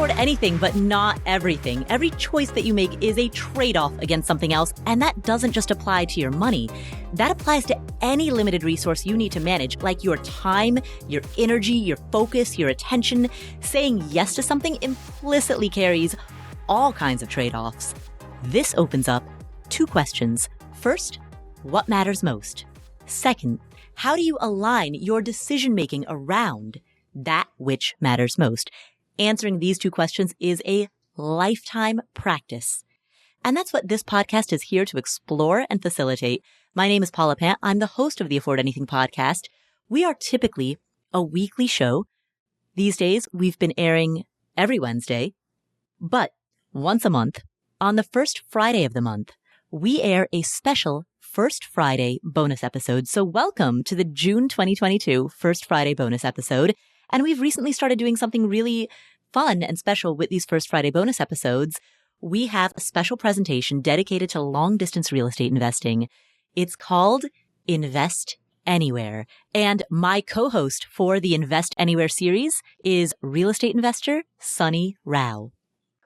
afford anything, but not everything. Every choice that you make is a trade-off against something else, and that doesn't just apply to your money. That applies to any limited resource you need to manage, like your time, your energy, your focus, your attention. Saying yes to something implicitly carries all kinds of trade-offs. This opens up two questions. First, what matters most? Second, how do you align your decision-making around that which matters most? Answering these two questions is a lifetime practice. And that's what this podcast is here to explore and facilitate. My name is Paula Pant. I'm the host of the Afford Anything podcast. We are typically a weekly show. These days, we've been airing every Wednesday, but once a month, on the first Friday of the month, we air a special First Friday bonus episode. So welcome to the June 2022 First Friday bonus episode. And we've recently started doing something really fun and special with these First Friday bonus episodes. We have a special presentation dedicated to long-distance real estate investing. It's called Invest Anywhere. And my co-host for the Invest Anywhere series is real estate investor Sunny Rao.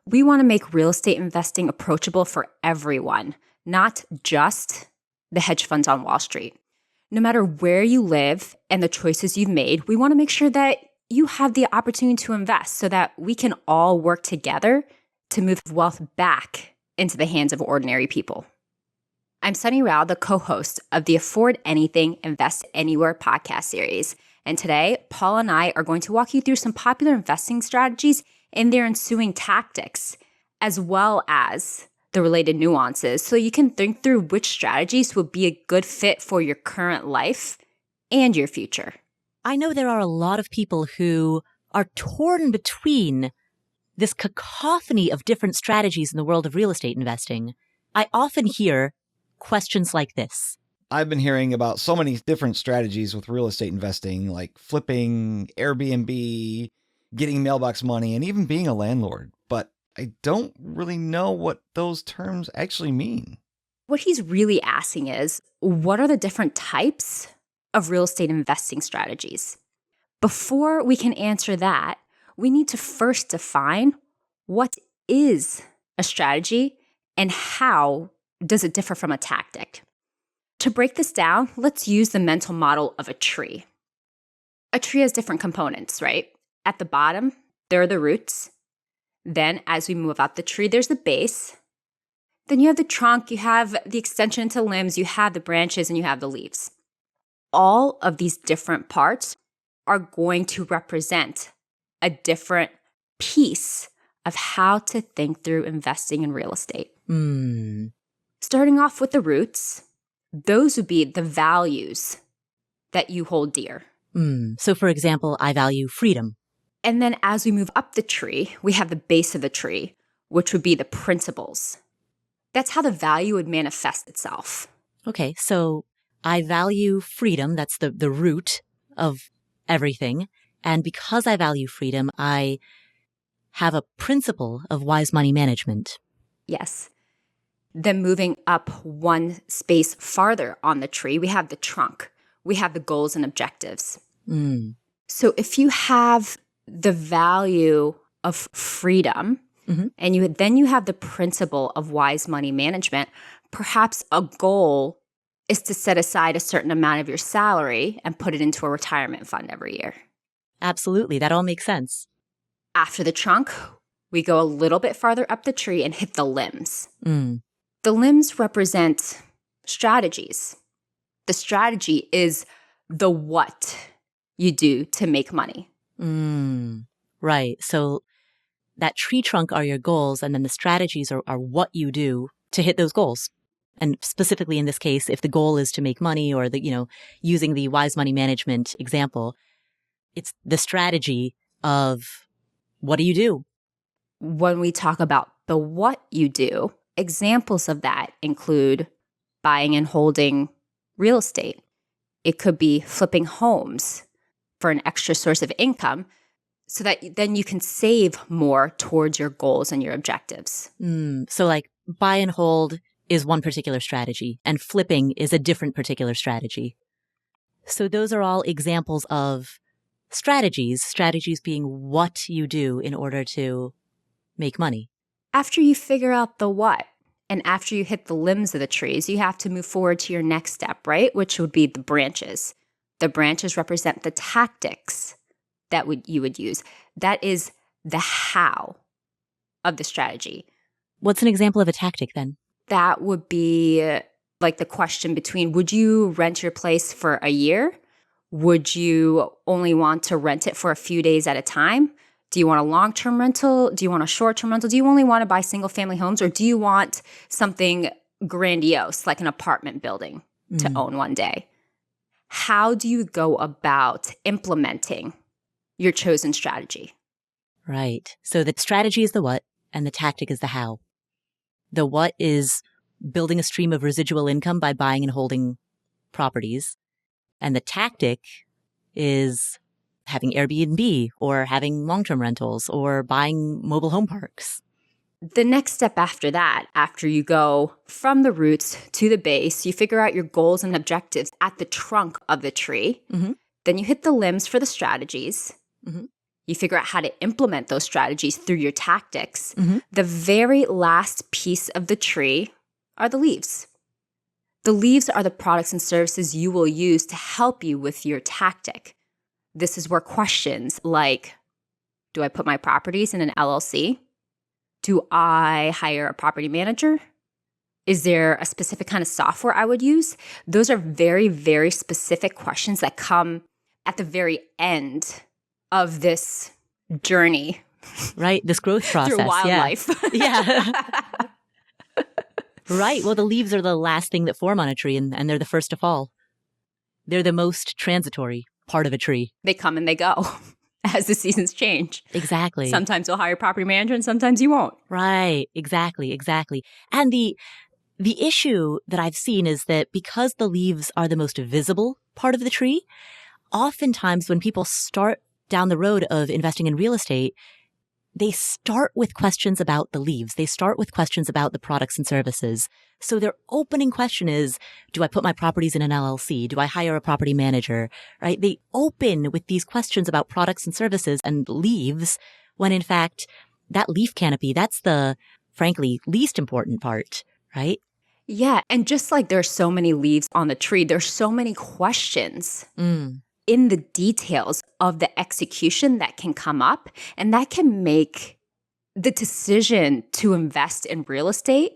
We want to make real estate investing approachable for everyone, not just the hedge funds on Wall Street. No matter where you live and the choices you've made, we want to make sure that you have the opportunity to invest so that we can all work together to move wealth back into the hands of ordinary people. I'm Sunny Rao, the co-host of the Afford Anything, Invest Anywhere podcast series. And today, Paul and I are going to walk you through some popular investing strategies and their ensuing tactics, as well as the related nuances, so you can think through which strategies will be a good fit for your current life and your future. I know there are a lot of people who are torn between this cacophony of different strategies in the world of real estate investing. I often hear questions like this. I've been hearing about so many different strategies with real estate investing, like flipping, Airbnb, getting mailbox money, and even being a landlord. But I don't really know what those terms actually mean. What he's really asking is, what are the different types of real estate investing strategies? Before we can answer that, we need to first define what is a strategy and how does it differ from a tactic. To break this down, let's use the mental model of a tree. A tree has different components, right? At the bottom, there are the roots. Then as we move up the tree, there's the base. Then you have the trunk, you have the extension into limbs, you have the branches, and you have the leaves. All of these different parts are going to represent a different piece of how to think through investing in real estate. Starting off with the roots, those would be the values that you hold dear. So for example, I value freedom. And then as we move up the tree, we have the base of the tree, which would be the principles. That's how the value would manifest itself. Okay, so I value freedom. That's the root of everything. And because I value freedom, I have a principle of wise money management. Yes. Then moving up one space farther on the tree, we have the trunk. We have the goals and objectives. So if you have the value of freedom, and you have the principle of wise money management, perhaps a goal is to set aside a certain amount of your salary and put it into a retirement fund every year. Absolutely. That all makes sense. After the trunk, we go a little bit farther up the tree and hit the limbs. The limbs represent strategies. The strategy is the what you do to make money. Right. So that tree trunk are your goals, and then the strategies are what you do to hit those goals. And specifically in this case, if the goal is to make money, or using the wise money management example, it's the strategy of what do you do? When we talk about the what you do, examples of that include buying and holding real estate. It could be flipping homes for an extra source of income so that then you can save more towards your goals and your objectives. So like buy and hold is one particular strategy, and flipping is a different particular strategy. So those are all examples of strategies being what you do in order to make money. After you figure out the what, and after you hit the limbs of the trees, you have to move forward to your next step, right? Which would be the branches. The branches represent the tactics that you would use. That is the how of the strategy. What's an example of a tactic then? That would be like the question between, would you rent your place for a year? Would you only want to rent it for a few days at a time? Do you want a long-term rental? Do you want a short-term rental? Do you only want to buy single-family homes? Or do you want something grandiose, like an apartment building to own one day? How do you go about implementing your chosen strategy? Right. So the strategy is the what, and the tactic is the how. The what is building a stream of residual income by buying and holding properties. And the tactic is having Airbnb or having long-term rentals or buying mobile home parks. The next step after that, after you go from the roots to the base, you figure out your goals and objectives at the trunk of the tree. Mm-hmm. Then you hit the limbs for the strategies. Mm-hmm. You figure out how to implement those strategies through your tactics. Mm-hmm. The very last piece of the tree are the leaves. The leaves are the products and services you will use to help you with your tactic. This is where questions like, do I put my properties in an LLC? Do I hire a property manager? Is there a specific kind of software I would use? Those are very, very specific questions that come at the very end of this journey. Right. This growth process. Through wildlife. Yeah. Right. Well, the leaves are the last thing that form on a tree, and they're the first to fall. They're the most transitory part of a tree. They come and they go as the seasons change. Exactly. Sometimes you'll hire a property manager and sometimes you won't. Right. Exactly. And the issue that I've seen is that because the leaves are the most visible part of the tree, oftentimes when people start down the road of investing in real estate, they start with questions about the leaves. They start with questions about the products and services. So their opening question is, do I put my properties in an LLC? Do I hire a property manager? Right? They open with these questions about products and services and leaves, when in fact, that leaf canopy, that's the, frankly, least important part, right? Yeah. And just like there's so many leaves on the tree, there's so many questions in the details of the execution that can come up, and that can make the decision to invest in real estate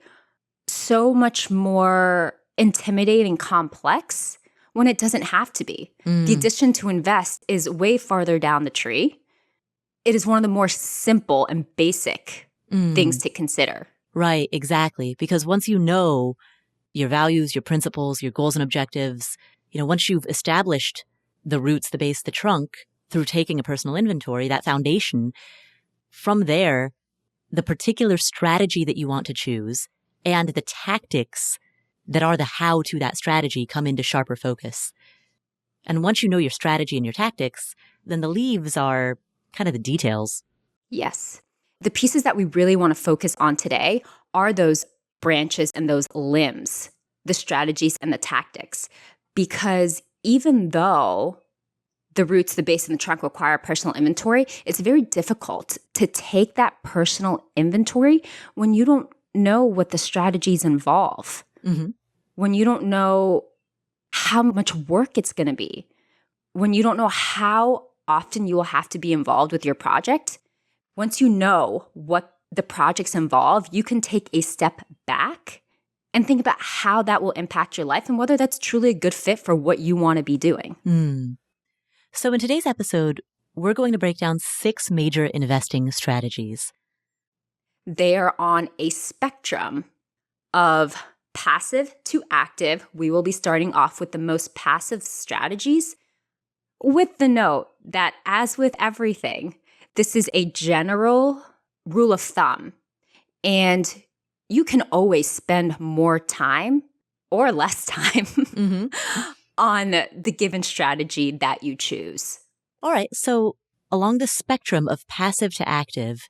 so much more intimidating, complex when it doesn't have to be. The decision to invest is way farther down the tree. It is one of the more simple and basic things to consider. Right, exactly. Because once you know your values, your principles, your goals and objectives, once you've established the roots, the base, the trunk, through taking a personal inventory, that foundation, from there, the particular strategy that you want to choose and the tactics that are the how to that strategy come into sharper focus. And once you know your strategy and your tactics, then the leaves are kind of the details. Yes. The pieces that we really want to focus on today are those branches and those limbs, the strategies and the tactics. Because even though the roots, the base, and the trunk require personal inventory, it's very difficult to take that personal inventory when you don't know what the strategies involve, when you don't know how much work it's going to be, when you don't know how often you will have to be involved with your project. Once you know what the projects involve, you can take a step back and think about how that will impact your life and whether that's truly a good fit for what you want to be doing. So in today's episode, we're going to break down 6 major investing strategies. They are on a spectrum of passive to active. We will be starting off with the most passive strategies, with the note that, as with everything, this is a general rule of thumb, and you can always spend more time or less time on the given strategy that you choose. All right. So along the spectrum of passive to active,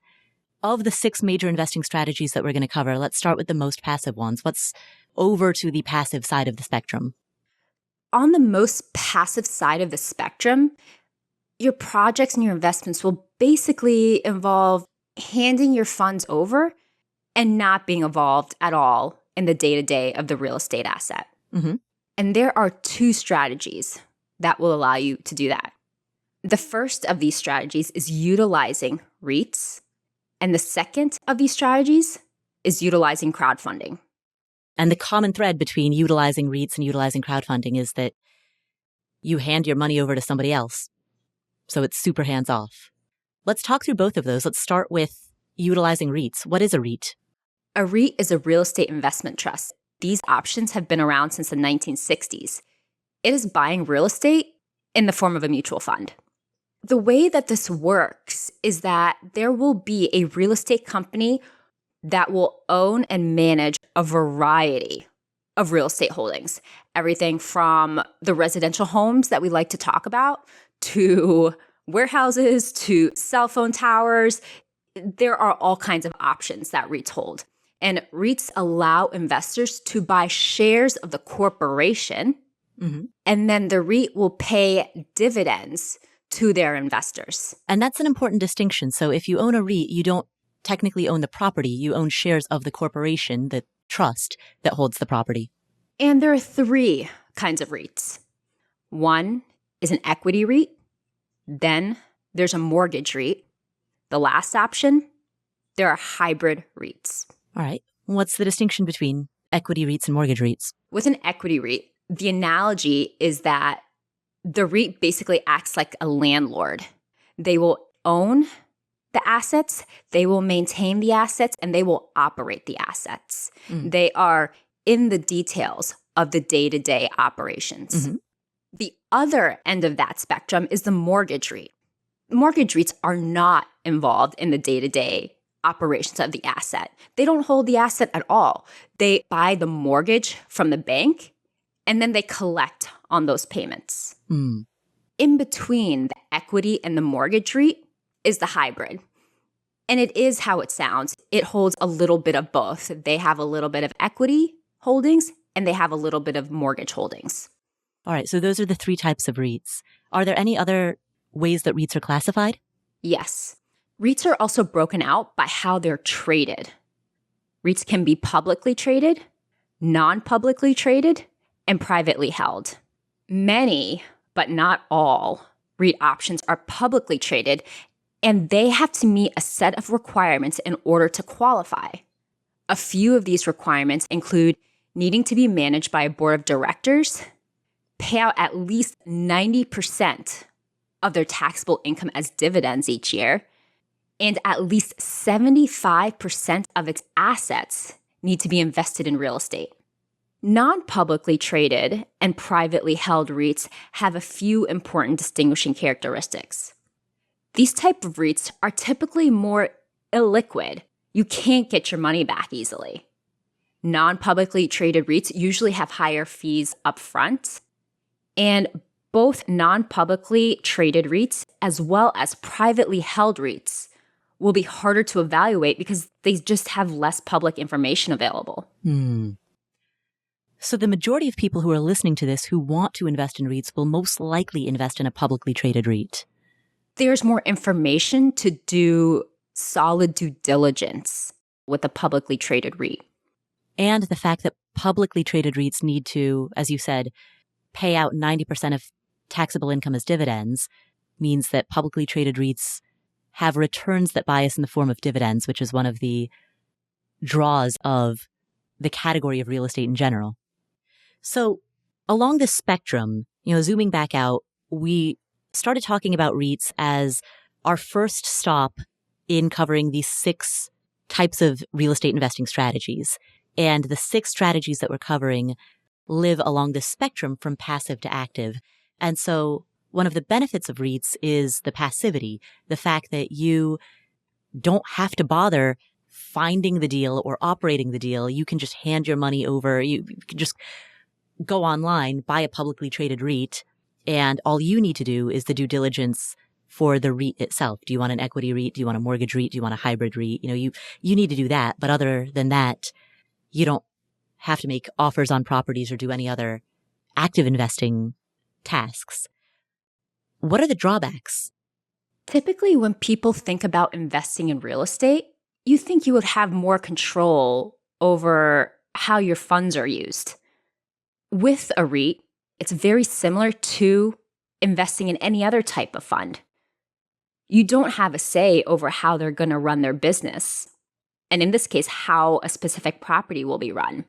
of the 6 major investing strategies that we're going to cover, let's start with the most passive ones. What's over to the passive side of the spectrum? On the most passive side of the spectrum, your projects and your investments will basically involve handing your funds over and not being involved at all in the day-to-day of the real estate asset. Mm-hmm. And there are two strategies that will allow you to do that. The first of these strategies is utilizing REITs, and the second of these strategies is utilizing crowdfunding. And the common thread between utilizing REITs and utilizing crowdfunding is that you hand your money over to somebody else. So it's super hands-off. Let's talk through both of those. Let's start with utilizing REITs. What is a REIT? A REIT is a real estate investment trust. These options have been around since the 1960s. It is buying real estate in the form of a mutual fund. The way that this works is that there will be a real estate company that will own and manage a variety of real estate holdings. Everything from the residential homes that we like to talk about to warehouses to cell phone towers. There are all kinds of options that REITs hold. And REITs allow investors to buy shares of the corporation, and then the REIT will pay dividends to their investors. And that's an important distinction. So if you own a REIT, you don't technically own the property. You own shares of the corporation, the trust that holds the property. And there are three kinds of REITs. One is an equity REIT. Then there's a mortgage REIT. The last option, there are hybrid REITs. All right. What's the distinction between equity REITs and mortgage REITs? With an equity REIT, the analogy is that the REIT basically acts like a landlord. They will own the assets, they will maintain the assets, and they will operate the assets. They are in the details of the day-to-day operations. The other end of that spectrum is the mortgage REIT. Mortgage REITs are not involved in the day-to-day operations of the asset. They don't hold the asset at all. They buy the mortgage from the bank, and then they collect on those payments. In between the equity and the mortgage REIT is the hybrid. And it is how it sounds. It holds a little bit of both. They have a little bit of equity holdings, and they have a little bit of mortgage holdings. All right. So those are the three types of REITs. Are there any other ways that REITs are classified? Yes. REITs are also broken out by how they're traded. REITs can be publicly traded, non-publicly traded, and privately held. Many, but not all, REIT options are publicly traded, and they have to meet a set of requirements in order to qualify. A few of these requirements include needing to be managed by a board of directors, pay out at least 90% of their taxable income as dividends each year, and at least 75% of its assets need to be invested in real estate. Non-publicly traded and privately held REITs have a few important distinguishing characteristics. These type of REITs are typically more illiquid. You can't get your money back easily. Non-publicly traded REITs usually have higher fees up front, and both non-publicly traded REITs as well as privately held REITs will be harder to evaluate because they just have less public information available. So the majority of people who are listening to this who want to invest in REITs will most likely invest in a publicly traded REIT. There's more information to do solid due diligence with a publicly traded REIT. And the fact that publicly traded REITs need to, as you said, pay out 90% of taxable income as dividends means that publicly traded REITs have returns that bias in the form of dividends, which is one of the draws of the category of real estate in general. So along this spectrum, zooming back out, we started talking about REITs as our first stop in covering these 6 types of real estate investing strategies. And the 6 strategies that we're covering live along this spectrum from passive to active. And so one of the benefits of REITs is the passivity, the fact that you don't have to bother finding the deal or operating the deal. You can just hand your money over. You can just go online, buy a publicly traded REIT, and all you need to do is the due diligence for the REIT itself. Do you want an equity REIT? Do you want a mortgage REIT? Do you want a hybrid REIT? You need to do that. But other than that, you don't have to make offers on properties or do any other active investing tasks. What are the drawbacks Typically, when people think about investing in real estate, you think you would have more control over how your funds are used. With a REIT, it's very similar to investing in any other type of fund. You don't have a say over how they're going to run their business, and in this case, how a specific property will be run.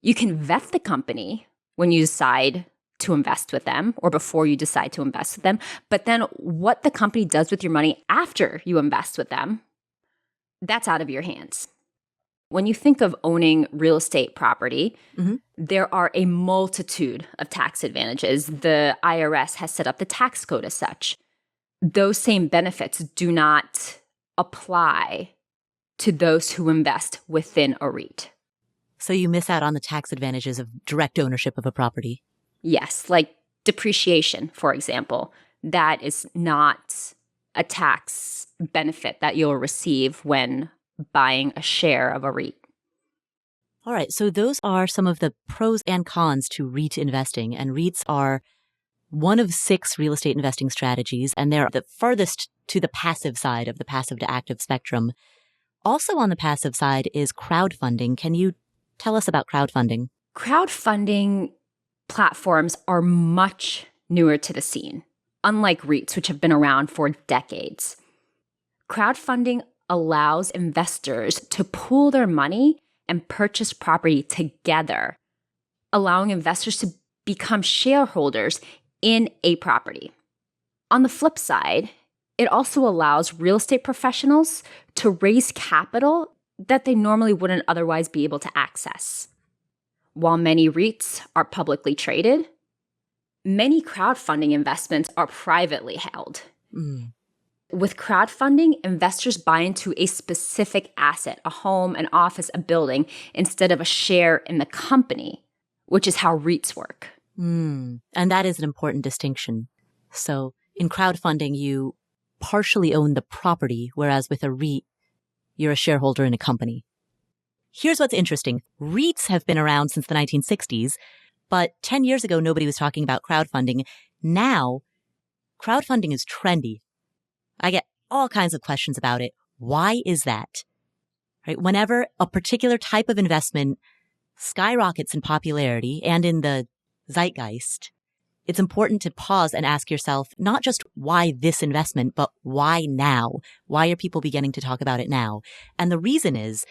You can vet the company when you decide to invest with them or before you decide to invest with them, but then what the company does with your money after you invest with them, that's out of your hands. When you think of owning real estate property, there are a multitude of tax advantages. The IRS has set up the tax code as such. Those same benefits do not apply to those who invest within a REIT. So you miss out on the tax advantages of direct ownership of a property. Yes, like depreciation, for example. That is not a tax benefit that you'll receive when buying a share of a REIT. All right, so those are some of the pros and cons to REIT investing. And REITs are one of 6 real estate investing strategies, and they're the furthest to the passive side of the passive to active spectrum. Also on the passive side is crowdfunding. Can you tell us about crowdfunding? Crowdfunding platforms are much newer to the scene, unlike REITs, which have been around for decades. Crowdfunding allows investors to pool their money and purchase property together, allowing investors to become shareholders in a property. On the flip side, it also allows real estate professionals to raise capital that they normally wouldn't otherwise be able to access. While many REITs are publicly traded, many crowdfunding investments are privately held. With crowdfunding, investors buy into a specific asset, a home, an office, a building, instead of a share in the company, which is how REITs work. And that is an important distinction. So in crowdfunding, you partially own the property, whereas with a REIT, you're a shareholder in a company. Here's what's interesting. REITs have been around since the 1960s, but 10 years ago, nobody was talking about crowdfunding. Now, crowdfunding is trendy. I get all kinds of questions about it. Why is that? Right? Whenever a particular type of investment skyrockets in popularity and in the zeitgeist, it's important to pause and ask yourself, not just why this investment, but why now? Why are people beginning to talk about it now? And the reason is,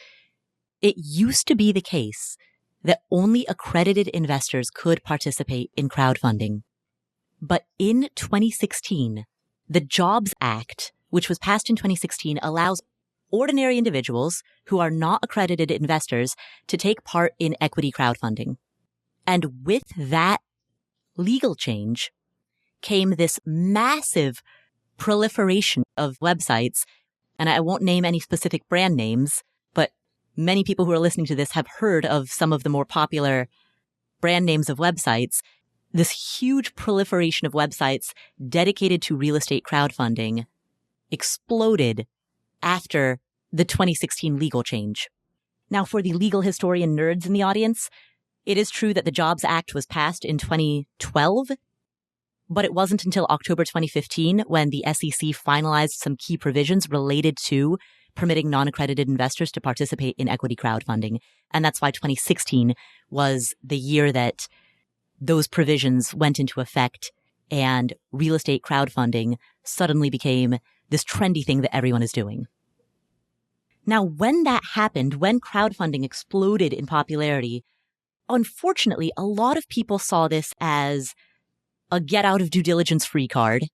it used to be the case that only accredited investors could participate in crowdfunding. But in 2016, the Jobs Act, which was passed in 2016, allows ordinary individuals who are not accredited investors to take part in equity crowdfunding. And with that legal change came this massive proliferation of websites. And I won't name any specific brand names, but many people who are listening to this have heard of some of the more popular brand names of websites. This huge proliferation of websites dedicated to real estate crowdfunding exploded after the 2016 legal change. Now, for the legal historian nerds in the audience, it is true that the Jobs Act was passed in 2012, but it wasn't until October 2015 when the SEC finalized some key provisions related to permitting non-accredited investors to participate in equity crowdfunding. And that's why 2016 was the year that those provisions went into effect and real estate crowdfunding suddenly became this trendy thing that everyone is doing. Now, when that happened, when crowdfunding exploded in popularity, unfortunately, a lot of people saw this as a get out of due diligence free card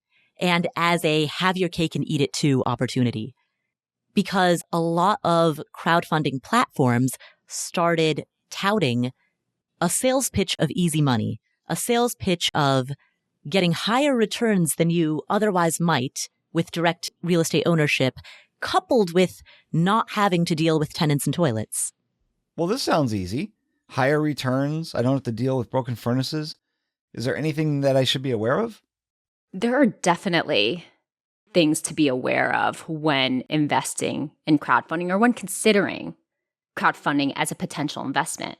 and as a have your cake and eat it too opportunity. Because a lot of crowdfunding platforms started touting a sales pitch of easy money, a sales pitch of getting higher returns than you otherwise might with direct real estate ownership, coupled with not having to deal with tenants and toilets. Well, this sounds easy. Higher returns. I don't have to deal with broken furnaces. Is there anything that I should be aware of? There are definitely things to be aware of when investing in crowdfunding or when considering crowdfunding as a potential investment.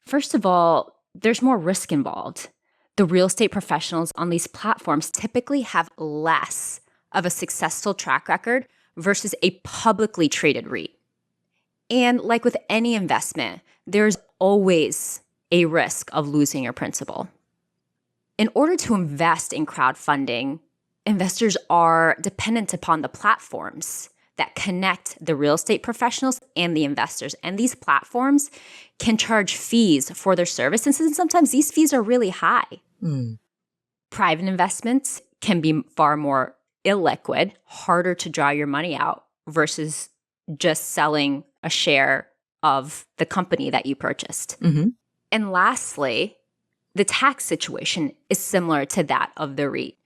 First of all, there's more risk involved. The real estate professionals on these platforms typically have less of a successful track record versus a publicly traded REIT. And like with any investment, there's always a risk of losing your principal. In order to invest in crowdfunding, investors are dependent upon the platforms that connect the real estate professionals and the investors. And these platforms can charge fees for their services, and sometimes these fees are really high. Private investments can be far more illiquid, harder to draw your money out versus just selling a share of the company that you purchased. And lastly, the tax situation is similar to that of the REIT.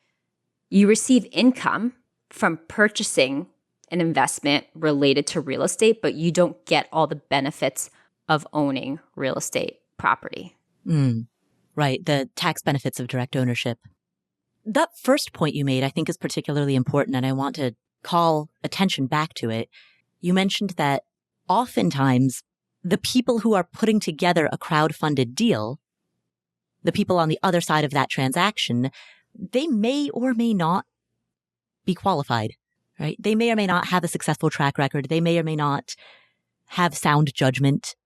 You receive income from purchasing an investment related to real estate, but you don't get all the benefits of owning real estate property. Right, the tax benefits of direct ownership. That first point you made, I think, is particularly important, and I want to call attention back to it. You mentioned that oftentimes the people who are putting together a crowdfunded deal, the people on the other side of that transaction, they may or may not be qualified, right? They may or may not have a successful track record. They may or may not have sound judgment.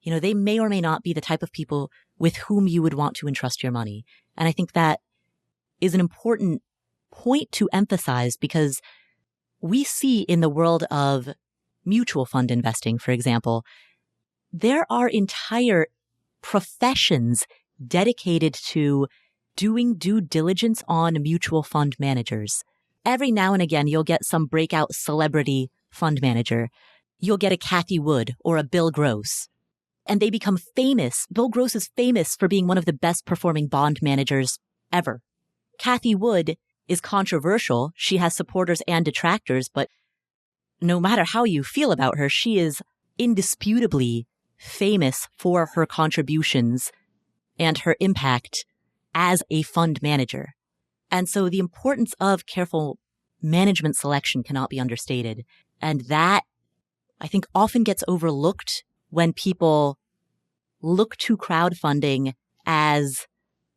You know, they may or may not be the type of people with whom you would want to entrust your money. And I think that is an important point to emphasize, because we see in the world of mutual fund investing, for example, there are entire professions dedicated to doing due diligence on mutual fund managers. Every now and again, you'll get some breakout celebrity fund manager. You'll get a Kathy Wood or a Bill Gross, and they become famous. Bill Gross is famous for being one of the best performing bond managers ever. Kathy Wood is controversial. She has supporters and detractors, but no matter how you feel about her, she is indisputably famous for her contributions and her impact as a fund manager. And so the importance of careful management selection cannot be understated. And that, I think, often gets overlooked when people look to crowdfunding as,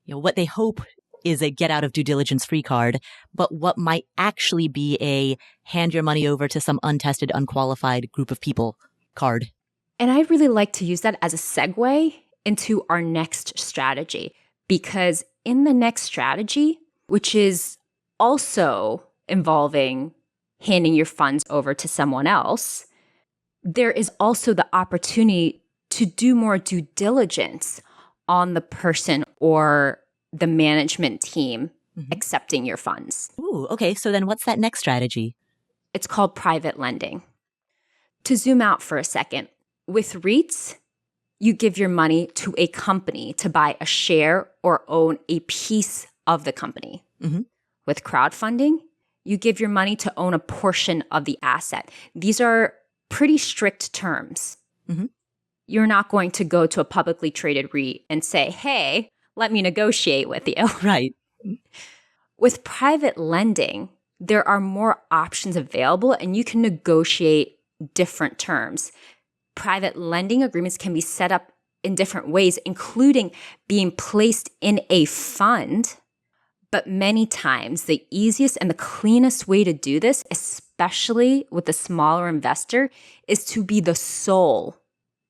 you know, what they hope is a get out of due diligence free card, but what might actually be a hand your money over to some untested, unqualified group of people card. And I really like to use that as a segue into our next strategy, because in the next strategy, which is also involving handing your funds over to someone else, there is also the opportunity to do more due diligence on the person or the management team accepting your funds. Ooh, okay. So then what's that next strategy? It's called private lending. To zoom out for a second, with REITs, you give your money to a company to buy a share or own a piece of the company. With crowdfunding, you give your money to own a portion of the asset. These are pretty strict terms. You're not going to go to a publicly traded REIT and say, hey, let me negotiate with you. Right. With private lending, there are more options available and you can negotiate different terms. Private lending agreements can be set up in different ways, including being placed in a fund. But many times, the easiest and the cleanest way to do this, especially with the smaller investor, is to be the sole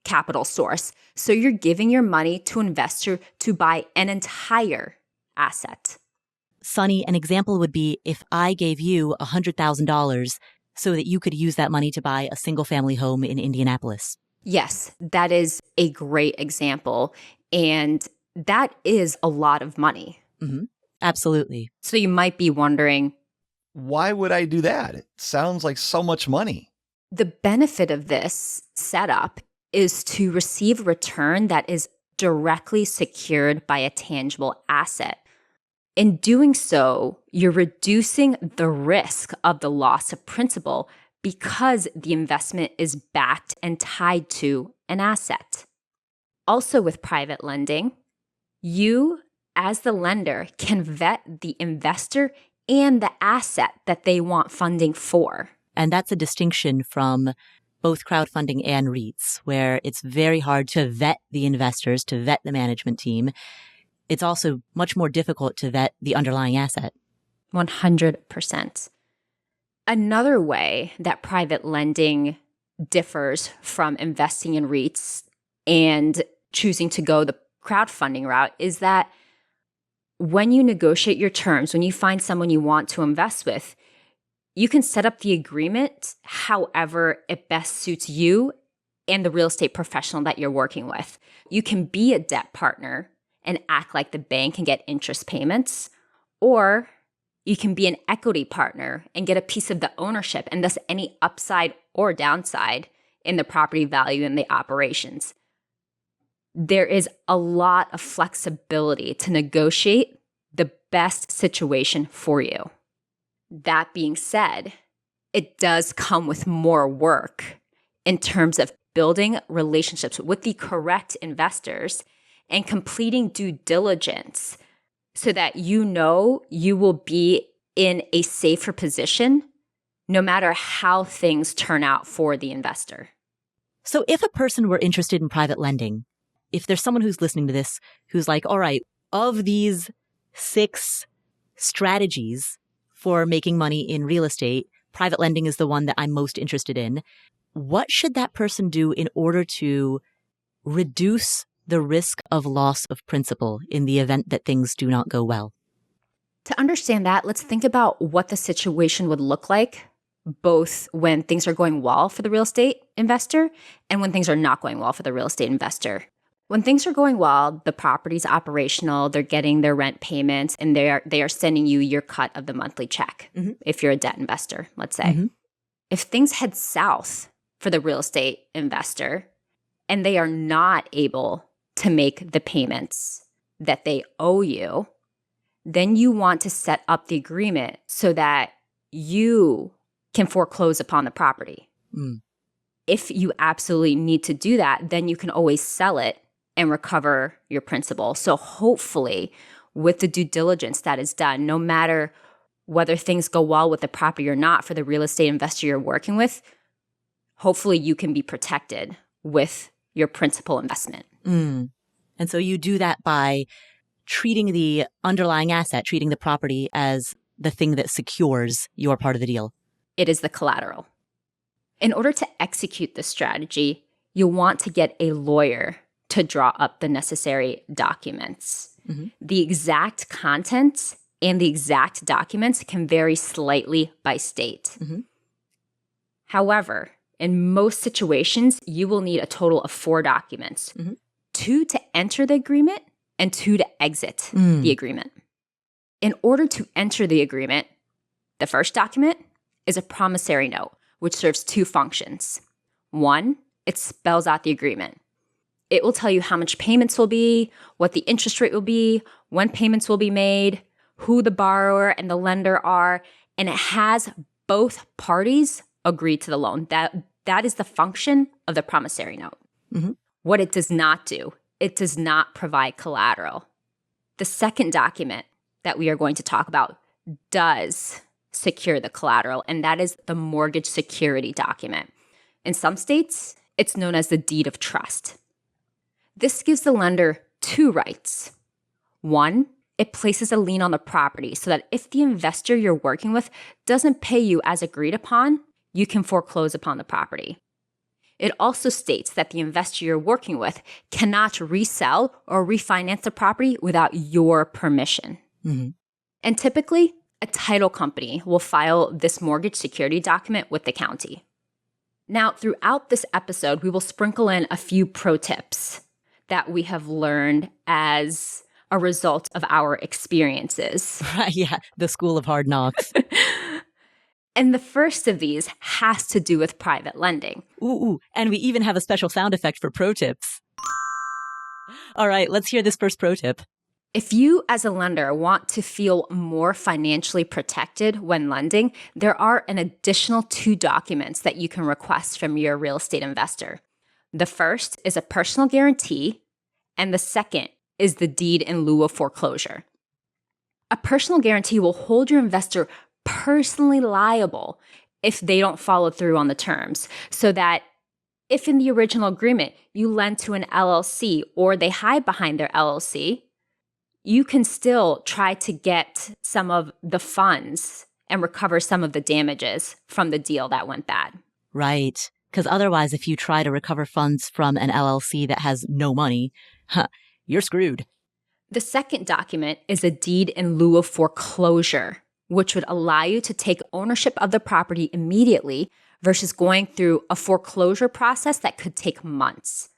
capital source. So you're giving your money to an investor to buy an entire asset. Sunny, an example would be if I gave you $100,000 so that you could use that money to buy a single family home in Indianapolis. Yes, that is a great example. And that is a lot of money. Absolutely. So you might be wondering, why would I do that? It sounds like so much money. the benefit of this setup is to receive a return that is directly secured by a tangible asset. In doing so, you're reducing the risk of the loss of principal because the investment is backed and tied to an asset. Also with private lending, you as the lender can vet the investor and the asset that they want funding for. And that's a distinction from both crowdfunding and REITs, where it's very hard to vet the investors, to vet the management team. It's also much more difficult to vet the underlying asset. 100%. Another way that private lending differs from investing in REITs and choosing to go the crowdfunding route is that when you negotiate your terms, when you find someone you want to invest with, you can set up the agreement however it best suits you and the real estate professional that you're working with. You can be a debt partner and act like the bank and get interest payments, or you can be an equity partner and get a piece of the ownership and thus any upside or downside in the property value and the operations. There is a lot of flexibility to negotiate the best situation for you. That being said, it does come with more work in terms of building relationships with the correct investors and completing due diligence so that you know you will be in a safer position no matter how things turn out for the investor. So if a person were interested in private lending, if there's someone who's listening to this who's like, all right, of these 6 strategies for making money in real estate, private lending is the one that I'm most interested in. What should that person do in order to reduce the risk of loss of principal in the event that things do not go well? To understand that, let's think about what the situation would look like, both when things are going well for the real estate investor and when things are not going well for the real estate investor. When things are going well, the property's operational, they're getting their rent payments, and they are sending you your cut of the monthly check, if you're a debt investor, let's say. If things head south for the real estate investor and they are not able to make the payments that they owe you, then you want to set up the agreement so that you can foreclose upon the property. If you absolutely need to do that, then you can always sell it and recover your principal. So hopefully, with the due diligence that is done, no matter whether things go well with the property or not for the real estate investor you're working with, hopefully you can be protected with your principal investment. And so you do that by treating the underlying asset, treating the property as the thing that secures your part of the deal. It is the collateral. In order to execute this strategy, you'll want to get a lawyer to draw up the necessary documents. The exact contents and the exact documents can vary slightly by state. However, in most situations, you will need a total of 4 documents, 2 to enter the agreement and 2 to exit the agreement. In order to enter the agreement, the first document is a promissory note, which serves 2 functions. 1, it spells out the agreement. It will tell you how much payments will be, what the interest rate will be, when payments will be made, who the borrower and the lender are, and it has both parties agree to the loan. That is the function of the promissory note. What it does not do, it does not provide collateral. The second document that we are going to talk about does secure the collateral, and that is the mortgage security document. In some states, it's known as the deed of trust. This gives the lender 2 rights. 1, it places a lien on the property so that if the investor you're working with doesn't pay you as agreed upon, you can foreclose upon the property. It also states that the investor you're working with cannot resell or refinance the property without your permission. And typically, a title company will file this mortgage security document with the county. Now, throughout this episode, we will sprinkle in a few pro tips that we have learned as a result of our experiences. Yeah, the school of hard knocks. And the first of these has to do with private lending. Ooh, and we even have a special sound effect for pro tips. All right, let's hear this first pro tip. If you as a lender want to feel more financially protected when lending, there are an additional 2 documents that you can request from your real estate investor. The first is a personal guarantee, and the second is the deed in lieu of foreclosure. A personal guarantee will hold your investor personally liable if they don't follow through on the terms, so that if in the original agreement you lend to an LLC or they hide behind their LLC, you can still try to get some of the funds and recover some of the damages from the deal that went bad. Right. Because otherwise, if you try to recover funds from an LLC that has no money, you're screwed. The second document is a deed in lieu of foreclosure, which would allow you to take ownership of the property immediately versus going through a foreclosure process that could take months.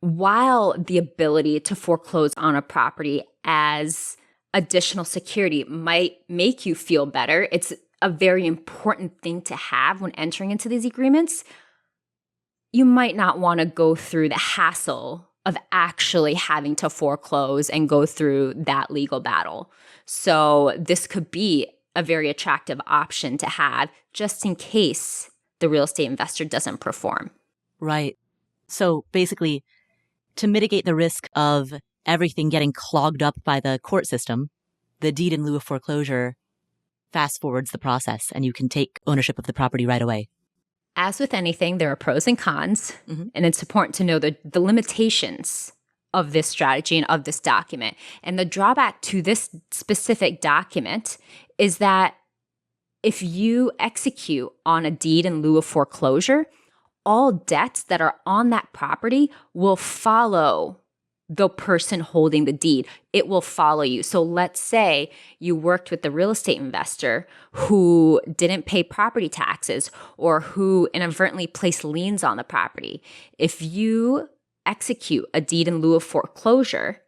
While the ability to foreclose on a property as additional security might make you feel better, it's a very important thing to have when entering into these agreements. You might not want to go through the hassle of actually having to foreclose and go through that legal battle. So this could be a very attractive option to have just in case the real estate investor doesn't perform. Right. So basically, to mitigate the risk of everything getting clogged up by the court system, the deed in lieu of foreclosure fast forwards the process and you can take ownership of the property right away. As with anything, there are pros and cons, Mm-hmm. and it's important to know the limitations of this strategy and of this document. And the drawback to this specific document is that if you execute on a deed in lieu of foreclosure, all debts that are on that property will follow the person holding the deed. It will follow you. So let's say you worked with the real estate investor who didn't pay property taxes or who inadvertently placed liens on the property. If you execute a deed in lieu of foreclosure,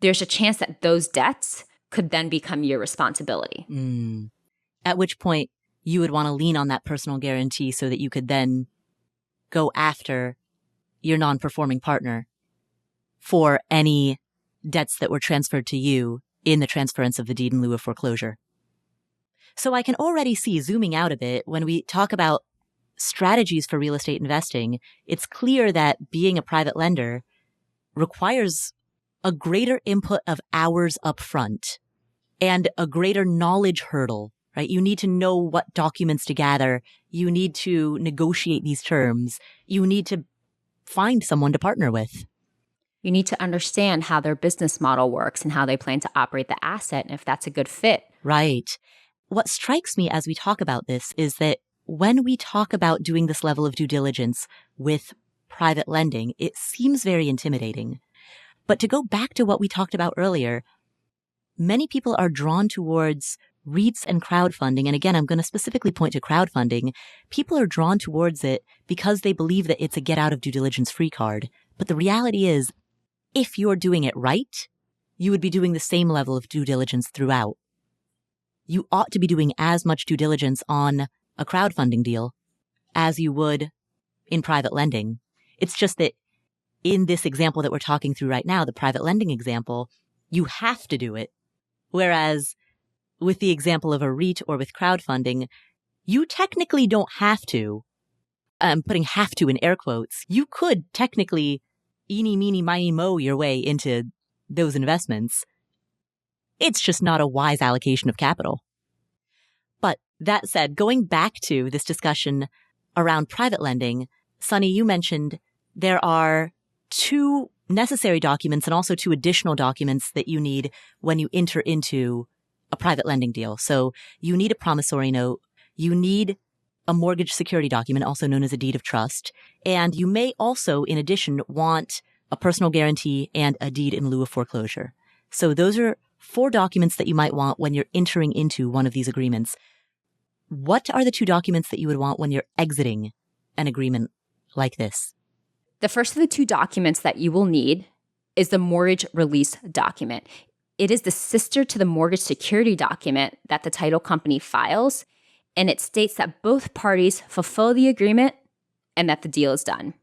there's a chance that those debts could then become your responsibility. At which point you would want to lean on that personal guarantee so that you could then go after your non-performing partner for any debts that were transferred to you in the transference of the deed in lieu of foreclosure. So I can already see, zooming out a bit, when we talk about strategies for real estate investing, it's clear that being a private lender requires a greater input of hours up front and a greater knowledge hurdle, right? You need to know what documents to gather. You need to negotiate these terms. You need to find someone to partner with. You need to understand how their business model works and how they plan to operate the asset and if that's a good fit. Right. What strikes me as we talk about this is that when we talk about doing this level of due diligence with private lending, it seems very intimidating. But to go back to what we talked about earlier, many people are drawn towards REITs and crowdfunding. And again, I'm going to specifically point to crowdfunding. People are drawn towards it because they believe that it's a get out of due diligence free card. But the reality is, if you're doing it right, you would be doing the same level of due diligence throughout. You ought to be doing as much due diligence on a crowdfunding deal as you would in private lending. It's just that in this example that we're talking through right now, the private lending example, you have to do it. Whereas with the example of a REIT or with crowdfunding, you technically don't have to. I'm putting have to in air quotes. You could technically eeny, meeny, miny, moe your way into those investments. It's just not a wise allocation of capital. But that said, going back to this discussion around private lending, Sunny, you mentioned there are 2 necessary documents and also 2 additional documents that you need when you enter into a private lending deal. So you need a promissory note, you need a mortgage security document, also known as a deed of trust, and you may also, in addition, want a personal guarantee and a deed in lieu of foreclosure. So those are 4 documents that you might want when you're entering into one of these agreements. What are the 2 documents that you would want when you're exiting an agreement like this? The first of the 2 documents that you will need is the mortgage release document. It is the sister to the mortgage security document that the title company files, and it states that both parties fulfill the agreement and that the deal is done.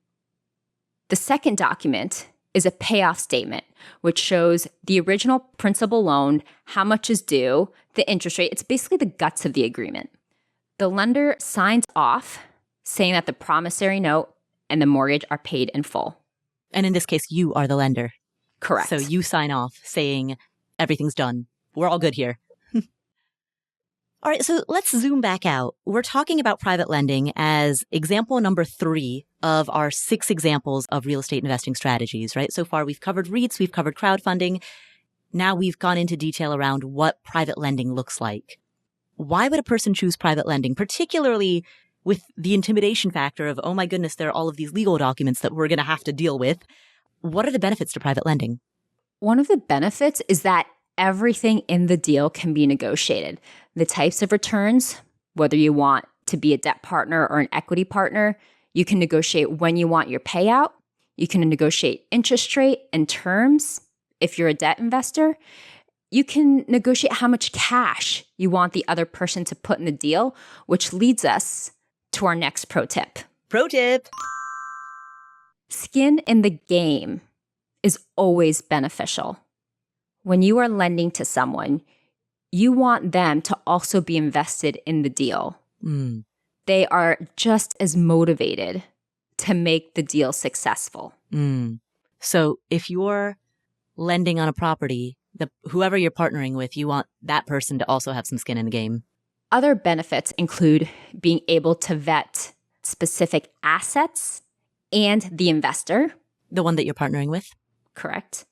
The second document is a payoff statement, which shows the original principal loan, how much is due, the interest rate. It's basically the guts of the agreement. The lender signs off saying that the promissory note and the mortgage are paid in full. And in this case, you are the lender. Correct. So you sign off saying everything's done. We're all good here. All right, so let's zoom back out. We're talking about private lending as example number 3 of our 6 examples of real estate investing strategies, right? So far, we've covered REITs, we've covered crowdfunding. Now we've gone into detail around what private lending looks like. why would a person choose private lending, particularly with the intimidation factor of, oh my goodness, there are all of these legal documents that we're going to have to deal with? What are the benefits to private lending? One of the benefits is that everything in the deal can be negotiated. The types of returns, whether you want to be a debt partner or an equity partner, you can negotiate when you want your payout. You can negotiate interest rate and terms if you're a debt investor. You can negotiate how much cash you want the other person to put in the deal, which leads us to our next pro tip. Pro tip. Skin in the game is always beneficial. When you are lending to someone, you want them to also be invested in the deal. They are just as motivated to make the deal successful. So if you're lending on a property, whoever you're partnering with, you want that person to also have some skin in the game. Other benefits include being able to vet specific assets and the investor. The one that you're partnering with? Correct.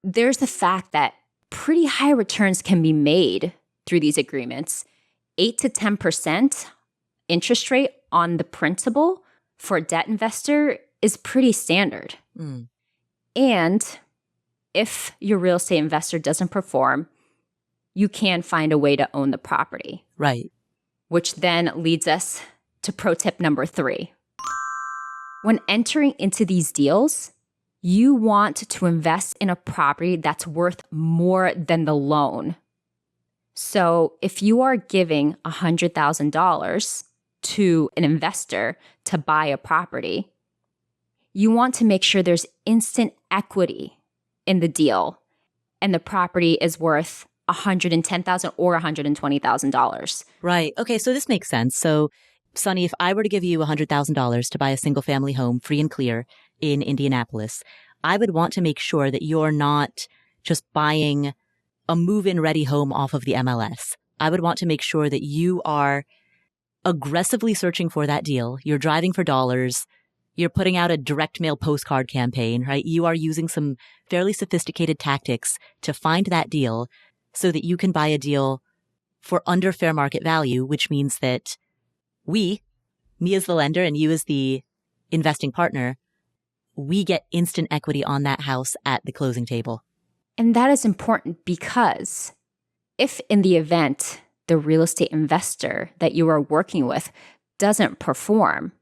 There's the fact that pretty high returns can be made through these agreements. 8 to 10% interest rate on the principal for a debt investor is pretty standard. And if your real estate investor doesn't perform, you can find a way to own the property. Right. Which then leads us to pro tip number 3. When entering into these deals, you want to invest in a property that's worth more than the loan. So if you are giving $100,000 to an investor to buy a property, you want to make sure there's instant equity in the deal and the property is worth $110,000 or $120,000. Right. Okay, so this makes sense. So, Sunny, if I were to give you $100,000 to buy a single family home free and clear in Indianapolis, I would want to make sure that you're not just buying a move-in ready home off of the MLS. I would want to make sure that you are aggressively searching for that deal. You're driving for dollars. You're putting out a direct mail postcard campaign, right? You are using some fairly sophisticated tactics to find that deal so that you can buy a deal for under fair market value, which means that me as the lender and you as the investing partner, we get instant equity on that house at the closing table. And that is important because if in the event the real estate investor that you are working with doesn't perform,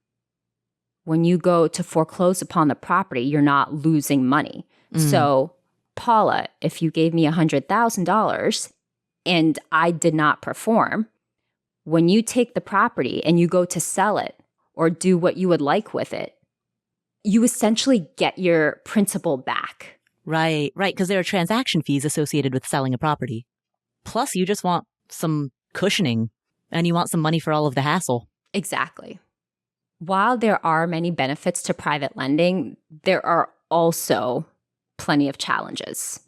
when you go to foreclose upon the property, you're not losing money. So, Paula, if you gave me $100,000 and I did not perform, when you take the property and you go to sell it or do what you would like with it, you essentially get your principal back. Right. Because there are transaction fees associated with selling a property. Plus, you just want some cushioning and you want some money for all of the hassle. Exactly. While there are many benefits to private lending, there are also plenty of challenges.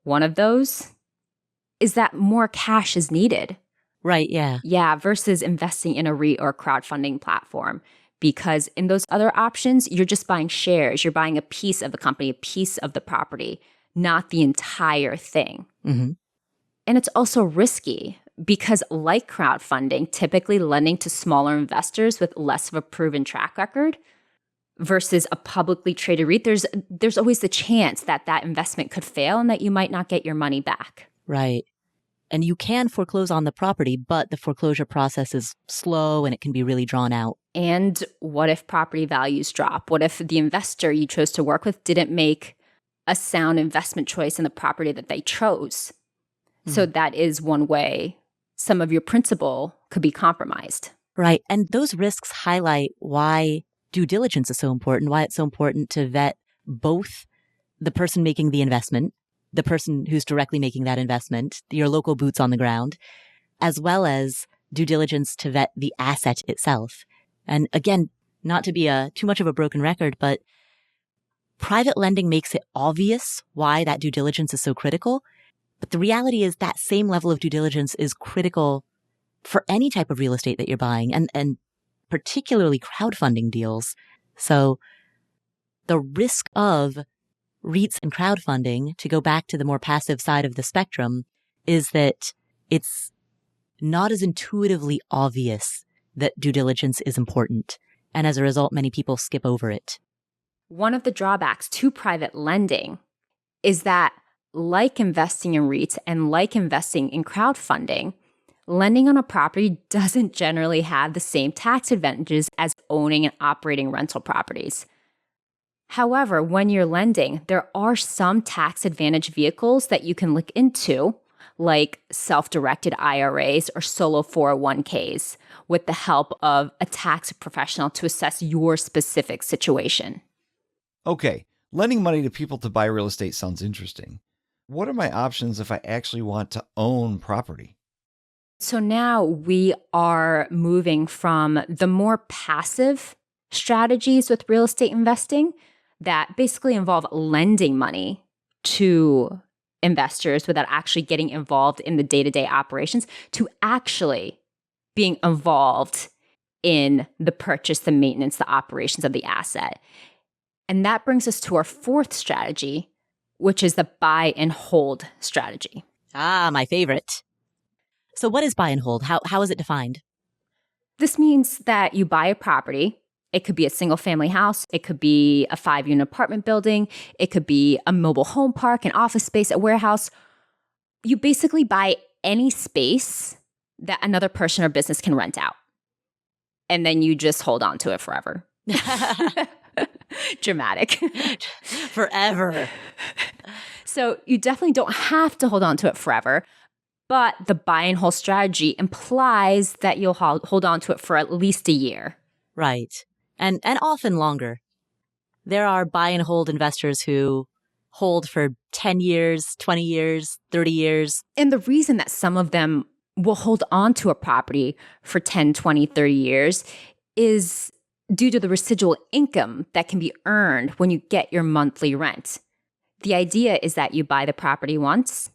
One of those is that more cash is needed. Right, yeah. Yeah, versus investing in a REIT or crowdfunding platform. Because in those other options, you're just buying shares. You're buying a piece of the company, a piece of the property, not the entire thing. And it's also risky because like crowdfunding, typically lending to smaller investors with less of a proven track record versus a publicly traded REIT, there's always the chance that that investment could fail and that you might not get your money back. Right. And you can foreclose on the property, but the foreclosure process is slow and it can be really drawn out. And what if property values drop? What if the investor you chose to work with didn't make a sound investment choice in the property that they chose? So that is one way some of your principal could be compromised. Right. And those risks highlight why due diligence is so important, why it's so important to vet both the person making the investment, the person who's directly making that investment, your local boots on the ground, as well as due diligence to vet the asset itself. And again, not to be too much of a broken record, but private lending makes it obvious why that due diligence is so critical. But the reality is that same level of due diligence is critical for any type of real estate that you're buying, and particularly crowdfunding deals. So the risk of REITs and crowdfunding, to go back to the more passive side of the spectrum, is that it's not as intuitively obvious that due diligence is important. And as a result, many people skip over it. One of the drawbacks to private lending is that, like investing in REITs and like investing in crowdfunding, lending on a property doesn't generally have the same tax advantages as owning and operating rental properties. However, when you're lending, there are some tax advantage vehicles that you can look into, like self-directed IRAs or solo 401ks, with the help of a tax professional to assess your specific situation. Okay, lending money to people to buy real estate sounds interesting. What are my options if I actually want to own property? So now we are moving from the more passive strategies with real estate investing that basically involve lending money to investors without actually getting involved in the day-to-day operations, to actually being involved in the purchase, the maintenance, the operations of the asset. And that brings us to our fourth strategy, which is the buy and hold strategy. Ah, my favorite. So what is buy and hold? How is it defined? This means that you buy a property. It could be a single family house. It could be a 5-unit apartment building. It could be a mobile home park, an office space, a warehouse. You basically buy any space that another person or business can rent out. And then you just hold on to it forever. Dramatic. Forever. So you definitely don't have to hold on to it forever. But the buy and hold strategy implies that you'll hold on to it for at least a year. Right. And often longer. There are buy and hold investors who hold for 10 years, 20 years, 30 years. And the reason that some of them will hold on to a property for 10, 20, 30 years is due to the residual income that can be earned when you get your monthly rent. The idea is that you buy the property once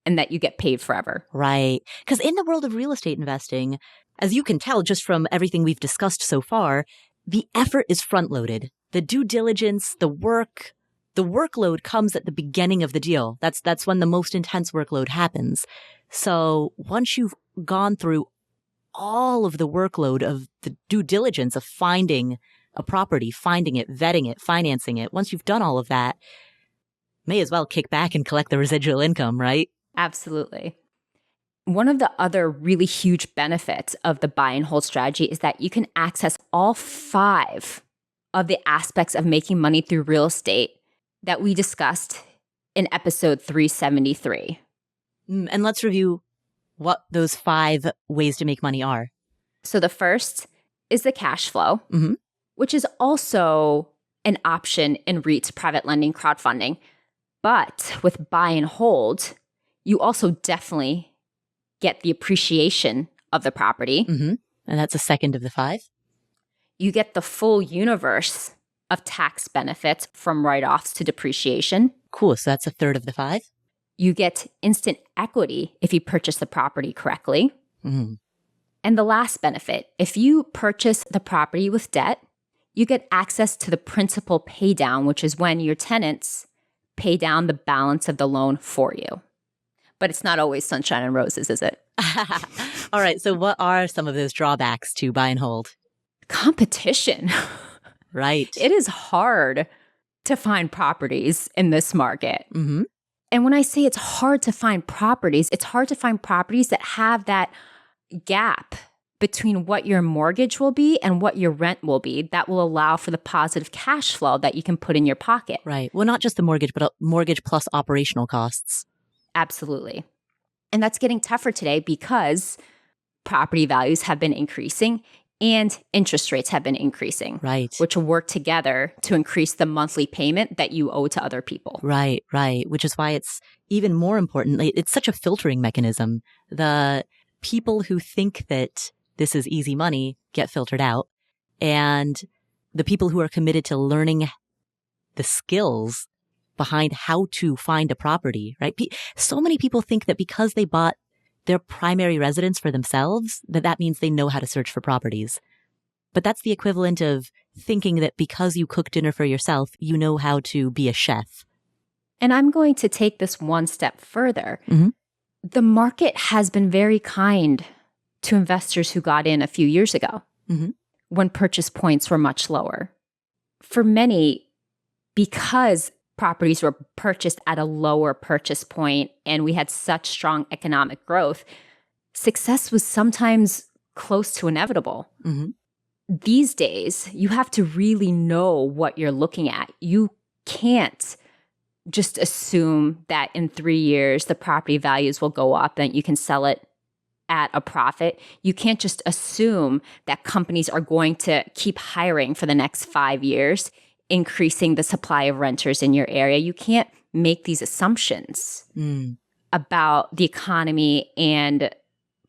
and that you get paid forever. Right. Because in the world of real estate investing, as you can tell just from everything we've discussed so far, the effort is front-loaded. The due diligence, the workload comes at the beginning of the deal. That's when the most intense workload happens. So once you've gone through all of the workload of the due diligence of finding a property, finding it, vetting it, financing it, once you've done all of that, may as well kick back and collect the residual income, right? Absolutely. One of the other really huge benefits of the buy and hold strategy is that you can access all 5 of the aspects of making money through real estate that we discussed in episode 373. And let's review what those 5 ways to make money are. So the first is the cash flow, which is also an option in REITs, private lending, crowdfunding. But with buy and hold, you also definitely get the appreciation of the property. And that's a second of the 5. You get the full universe of tax benefits from write-offs to depreciation. Cool. So that's a third of the 5. You get instant equity if you purchase the property correctly. And the last benefit, if you purchase the property with debt, you get access to the principal pay down, which is when your tenants pay down the balance of the loan for you. But it's not always sunshine and roses, is it? All right. So what are some of those drawbacks to buy and hold? Competition. Right. It is hard to find properties in this market. And when I say it's hard to find properties, it's hard to find properties that have that gap between what your mortgage will be and what your rent will be that will allow for the positive cash flow that you can put in your pocket. Right. Well, not just the mortgage, but a mortgage plus operational costs. Absolutely. And that's getting tougher today because property values have been increasing and interest rates have been increasing. Right. Which work together to increase the monthly payment that you owe to other people. Right, right. Which is why it's even more important. It's such a filtering mechanism. The people who think that this is easy money get filtered out. And the people who are committed to learning the skills behind how to find a property, right? So many people think that because they bought their primary residence for themselves, that means they know how to search for properties. But that's the equivalent of thinking that because you cook dinner for yourself, you know how to be a chef. And I'm going to take this one step further. The market has been very kind to investors who got in a few years ago when purchase points were much lower. For many, because properties were purchased at a lower purchase point and we had such strong economic growth, success was sometimes close to inevitable. These days, you have to really know what you're looking at. You can't just assume that in 3 years, the property values will go up and you can sell it at a profit. You can't just assume that companies are going to keep hiring for the next 5 years, increasing the supply of renters in your area. You can't make these assumptions about the economy and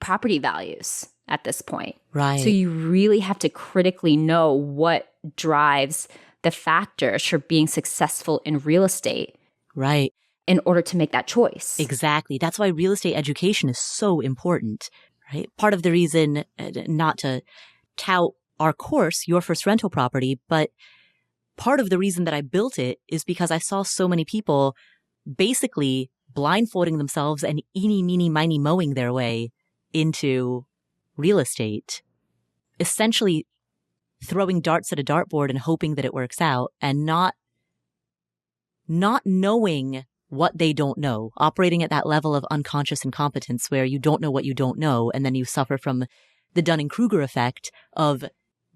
property values at this point. Right. So you really have to critically know what drives the factors for being successful in real estate. Right. In order to make that choice. Exactly. That's why real estate education is so important, right? Part of the reason, not to tout our course, Your First Rental Property, but part of the reason that I built it is because I saw so many people basically blindfolding themselves and eeny, meeny, miny mowing their way into real estate, essentially throwing darts at a dartboard and hoping that it works out and not knowing what they don't know, operating at that level of unconscious incompetence where you don't know what you don't know, and then you suffer from the Dunning-Kruger effect of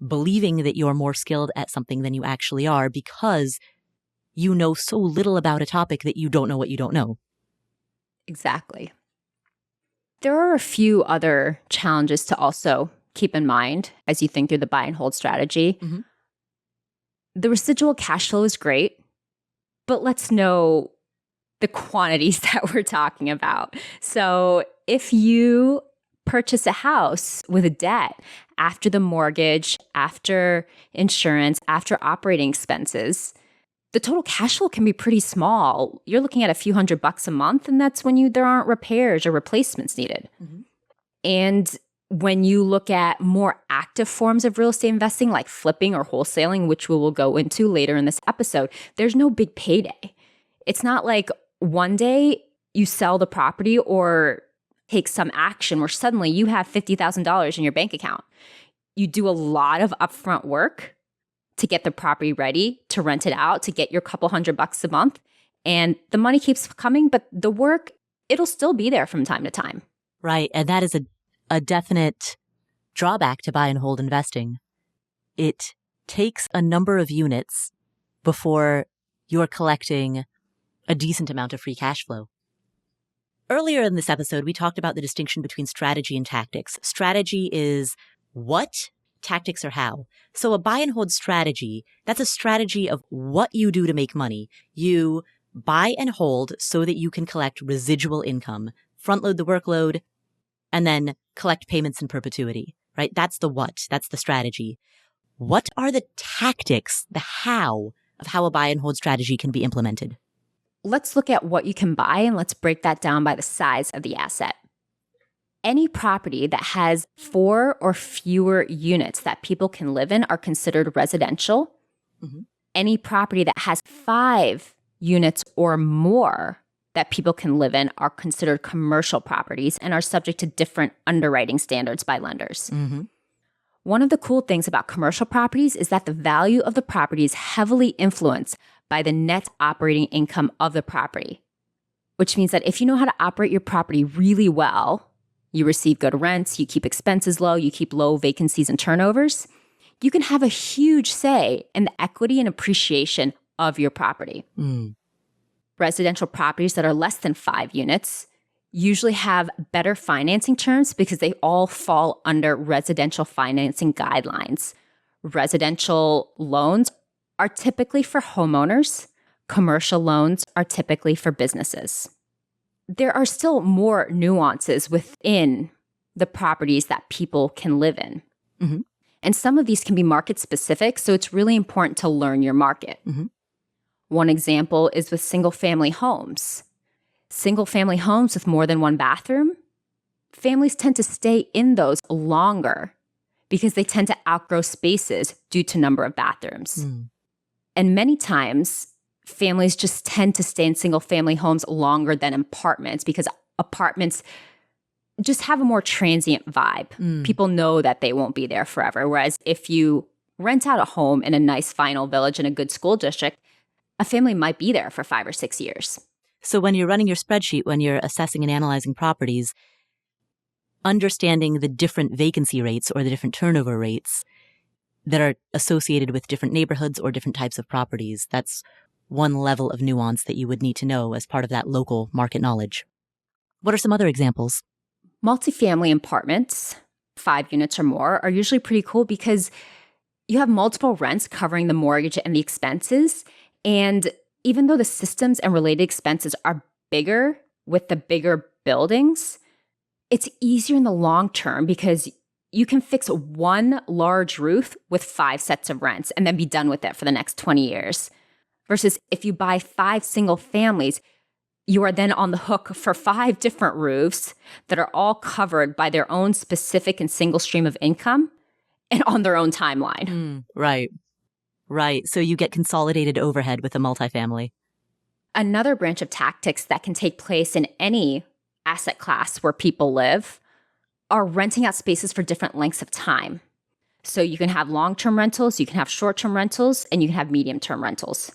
believing that you're more skilled at something than you actually are because you know so little about a topic that you don't know what you don't know. Exactly. There are a few other challenges to also keep in mind as you think through the buy and hold strategy. The residual cash flow is great, but let's know the quantities that we're talking about. So if you purchase a house with a debt after the mortgage, after insurance, after operating expenses, the total cash flow can be pretty small. You're looking at a few $100 a month, and that's when there aren't repairs or replacements needed. And when you look at more active forms of real estate investing like flipping or wholesaling, which we will go into later in this episode, there's no big payday. It's not like one day you sell the property or take some action where suddenly you have $50,000 in your bank account. You do a lot of upfront work to get the property ready, to rent it out, to get your couple $100 a month. And the money keeps coming, but the work, it'll still be there from time to time. Right. And that is a definite drawback to buy and hold investing. It takes a number of units before you're collecting a decent amount of free cash flow. Earlier in this episode, we talked about the distinction between strategy and tactics. Strategy is what, tactics are how. So a buy and hold strategy, that's a strategy of what you do to make money. You buy and hold so that you can collect residual income, front load the workload, and then collect payments in perpetuity, right? That's the what, that's the strategy. What are the tactics, the how of how a buy and hold strategy can be implemented? Let's look at what you can buy and let's break that down by the size of the asset. Any property that has 4 or fewer units that people can live in are considered residential. Any property that has 5 units or more that people can live in are considered commercial properties and are subject to different underwriting standards by lenders. One of the cool things about commercial properties is that the value of the property is heavily influenced by the net operating income of the property, which means that if you know how to operate your property really well, you receive good rents, you keep expenses low, you keep low vacancies and turnovers, you can have a huge say in the equity and appreciation of your property. Residential properties that are less than 5 units usually have better financing terms because they all fall under residential financing guidelines. Residential loans are typically for homeowners. Commercial loans are typically for businesses. There are still more nuances within the properties that people can live in. And some of these can be market specific, so it's really important to learn your market. One example is with single-family homes. Single-family homes with more than one bathroom, families tend to stay in those longer because they tend to outgrow spaces due to number of bathrooms. And many times, families just tend to stay in single-family homes longer than apartments because apartments just have a more transient vibe. People know that they won't be there forever. Whereas if you rent out a home in a nice final village in a good school district, a family might be there for 5 or 6 years. So when you're running your spreadsheet, when you're assessing and analyzing properties, understanding the different vacancy rates or the different turnover rates that are associated with different neighborhoods or different types of properties, that's one level of nuance that you would need to know as part of that local market knowledge. What are some other examples? Multifamily apartments, 5 units or more, are usually pretty cool because you have multiple rents covering the mortgage and the expenses. And even though the systems and related expenses are bigger with the bigger buildings, it's easier in the long term because you can fix one large roof with 5 sets of rents and then be done with it for the next 20 years. Versus if you buy 5 single families, you are then on the hook for 5 different roofs that are all covered by their own specific and single stream of income and on their own timeline. Right. Right. So you get consolidated overhead with a multifamily. Another branch of tactics that can take place in any asset class where people live are renting out spaces for different lengths of time. So you can have long-term rentals, you can have short-term rentals, and you can have medium-term rentals.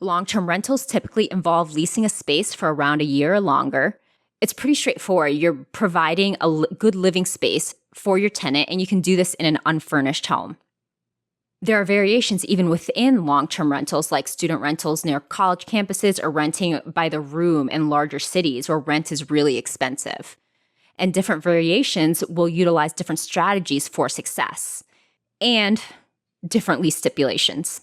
Long-term rentals typically involve leasing a space for around a year or longer. It's pretty straightforward. You're providing a good living space for your tenant, and you can do this in an unfurnished home. There are variations even within long-term rentals, like student rentals near college campuses or renting by the room in larger cities where rent is really expensive. And different variations will utilize different strategies for success and different lease stipulations.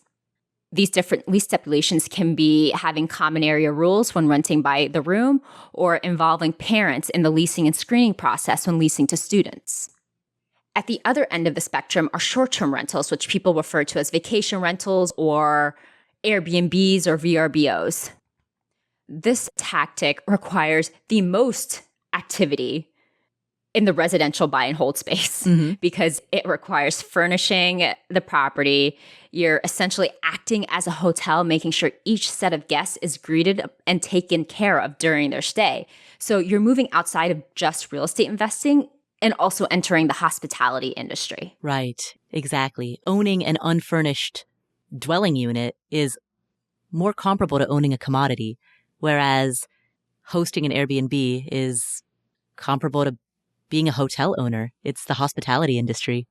These different lease stipulations can be having common area rules when renting by the room or involving parents in the leasing and screening process when leasing to students. At the other end of the spectrum are short-term rentals, which people refer to as vacation rentals or Airbnbs or VRBOs. This tactic requires the most activity in the residential buy and hold space because it requires furnishing the property. You're essentially acting as a hotel, making sure each set of guests is greeted and taken care of during their stay. So you're moving outside of just real estate investing and also entering the hospitality industry. Right. Exactly. Owning an unfurnished dwelling unit is more comparable to owning a commodity, whereas hosting an Airbnb is comparable to being a hotel owner. It's the hospitality industry.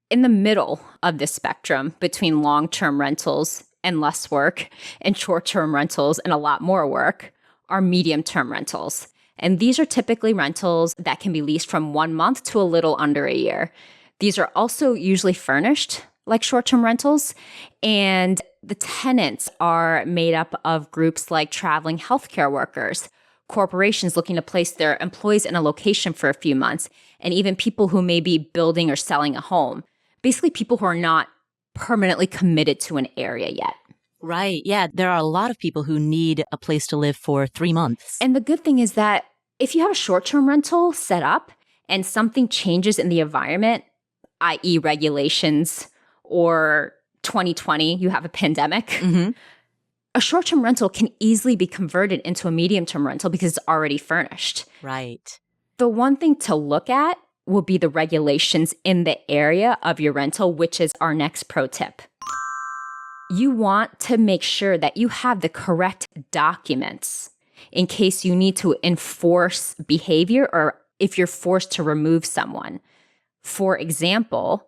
In the middle of this spectrum between long-term rentals and less work and short-term rentals and a lot more work are medium-term rentals. And these are typically rentals that can be leased from 1 month to a little under a year. These are also usually furnished like short-term rentals, and the tenants are made up of groups like traveling healthcare workers, corporations looking to place their employees in a location for a few months, and even people who may be building or selling a home. Basically, people who are not permanently committed to an area yet. Right. Yeah. There are a lot of people who need a place to live for 3 months. And the good thing is that if you have a short-term rental set up and something changes in the environment, i.e. regulations, or 2020, you have a pandemic, a short-term rental can easily be converted into a medium-term rental because it's already furnished. Right. The one thing to look at will be the regulations in the area of your rental, which is our next pro tip. You want to make sure that you have the correct documents in case you need to enforce behavior or if you're forced to remove someone. For example,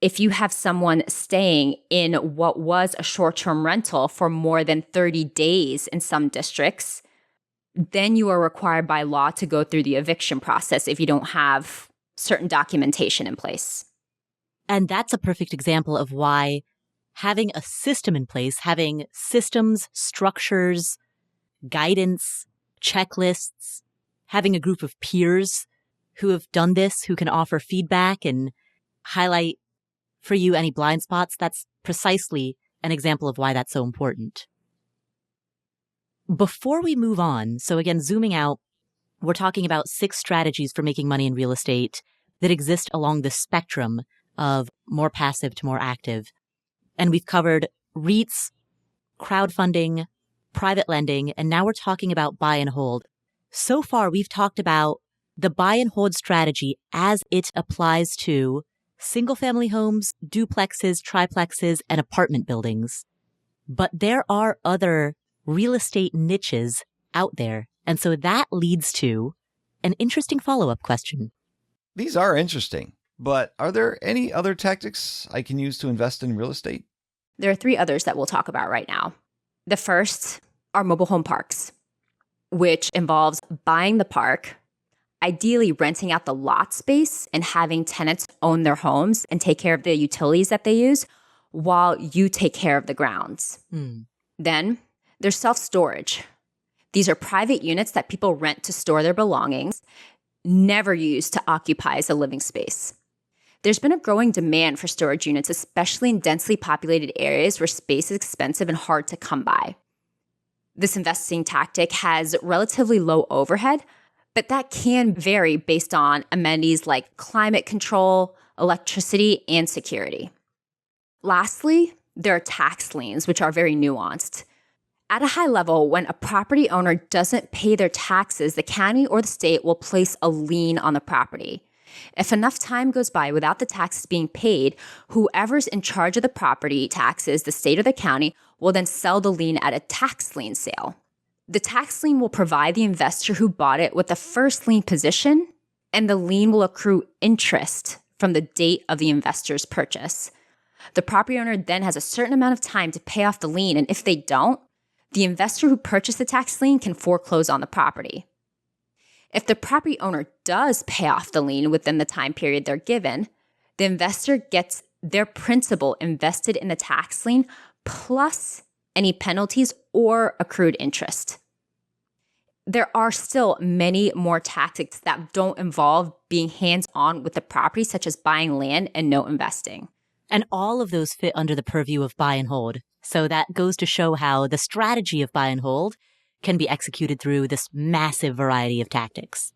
if you have someone staying in what was a short-term rental for more than 30 days in some districts, then you are required by law to go through the eviction process if you don't have certain documentation in place. And that's a perfect example of why having a system in place, having systems, structures, guidance, checklists, having a group of peers who have done this, who can offer feedback and highlight for you any blind spots, that's precisely an example of why that's so important. Before we move on, so again, zooming out, we're talking about 6 strategies for making money in real estate that exist along the spectrum of more passive to more active. And we've covered REITs, crowdfunding, private lending, and now we're talking about buy and hold. So far, we've talked about the buy and hold strategy as it applies to single-family homes, duplexes, triplexes, and apartment buildings. But there are other real estate niches out there. And so that leads to an interesting follow-up question. These are interesting, but are there any other tactics I can use to invest in real estate? There are 3 others that we'll talk about right now. The first are mobile home parks, which involves buying the park, ideally renting out the lot space and having tenants own their homes and take care of the utilities that they use while you take care of the grounds. Then there's self-storage. These are private units that people rent to store their belongings, never used to occupy as a living space. There's been a growing demand for storage units, especially in densely populated areas where space is expensive and hard to come by. This investing tactic has relatively low overhead, but that can vary based on amenities like climate control, electricity, and security. Lastly, there are tax liens, which are very nuanced. At a high level, when a property owner doesn't pay their taxes, the county or the state will place a lien on the property. If enough time goes by without the taxes being paid, whoever's in charge of the property taxes, the state or the county, will then sell the lien at a tax lien sale. The tax lien will provide the investor who bought it with the first lien position, and the lien will accrue interest from the date of the investor's purchase. The property owner then has a certain amount of time to pay off the lien, and if they don't, the investor who purchased the tax lien can foreclose on the property. If the property owner does pay off the lien within the time period they're given, the investor gets their principal invested in the tax lien plus any penalties or accrued interest. There are still many more tactics that don't involve being hands-on with the property, such as buying land and no investing. And all of those fit under the purview of buy and hold. So that goes to show how the strategy of buy and hold can be executed through this massive variety of tactics.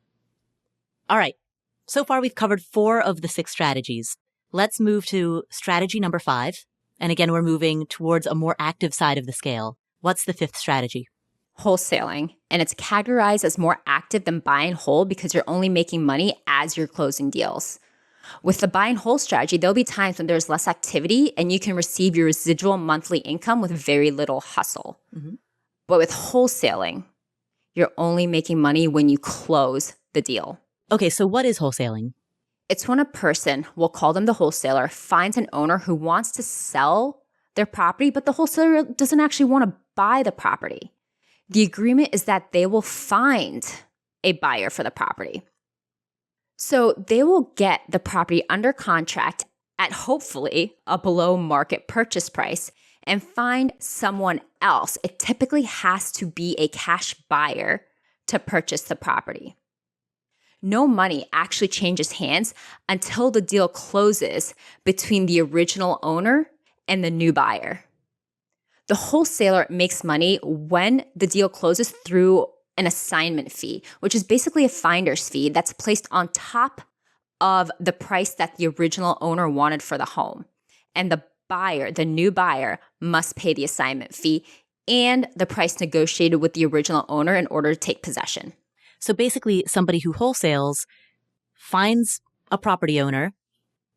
All right. So far, we've covered 4 of the 6 strategies. Let's move to strategy number 5. And again, we're moving towards a more active side of the scale. What's the 5th strategy? Wholesaling. And it's categorized as more active than buy and hold because you're only making money as you're closing deals. With the buy and hold strategy, there'll be times when there's less activity and you can receive your residual monthly income with very little hustle. But with wholesaling, you're only making money when you close the deal. Okay, so what is wholesaling? It's when a person, we'll call them the wholesaler, finds an owner who wants to sell their property, but the wholesaler doesn't actually want to buy the property. The agreement is that they will find a buyer for the property. So they will get the property under contract at hopefully a below market purchase price and find someone else. It typically has to be a cash buyer to purchase the property. No money actually changes hands until the deal closes between the original owner and the new buyer. The wholesaler makes money when the deal closes through an assignment fee, which is basically a finder's fee that's placed on top of the price that the original owner wanted for the home. And the buyer, the new buyer, must pay the assignment fee and the price negotiated with the original owner in order to take possession. So basically, somebody who wholesales finds a property owner,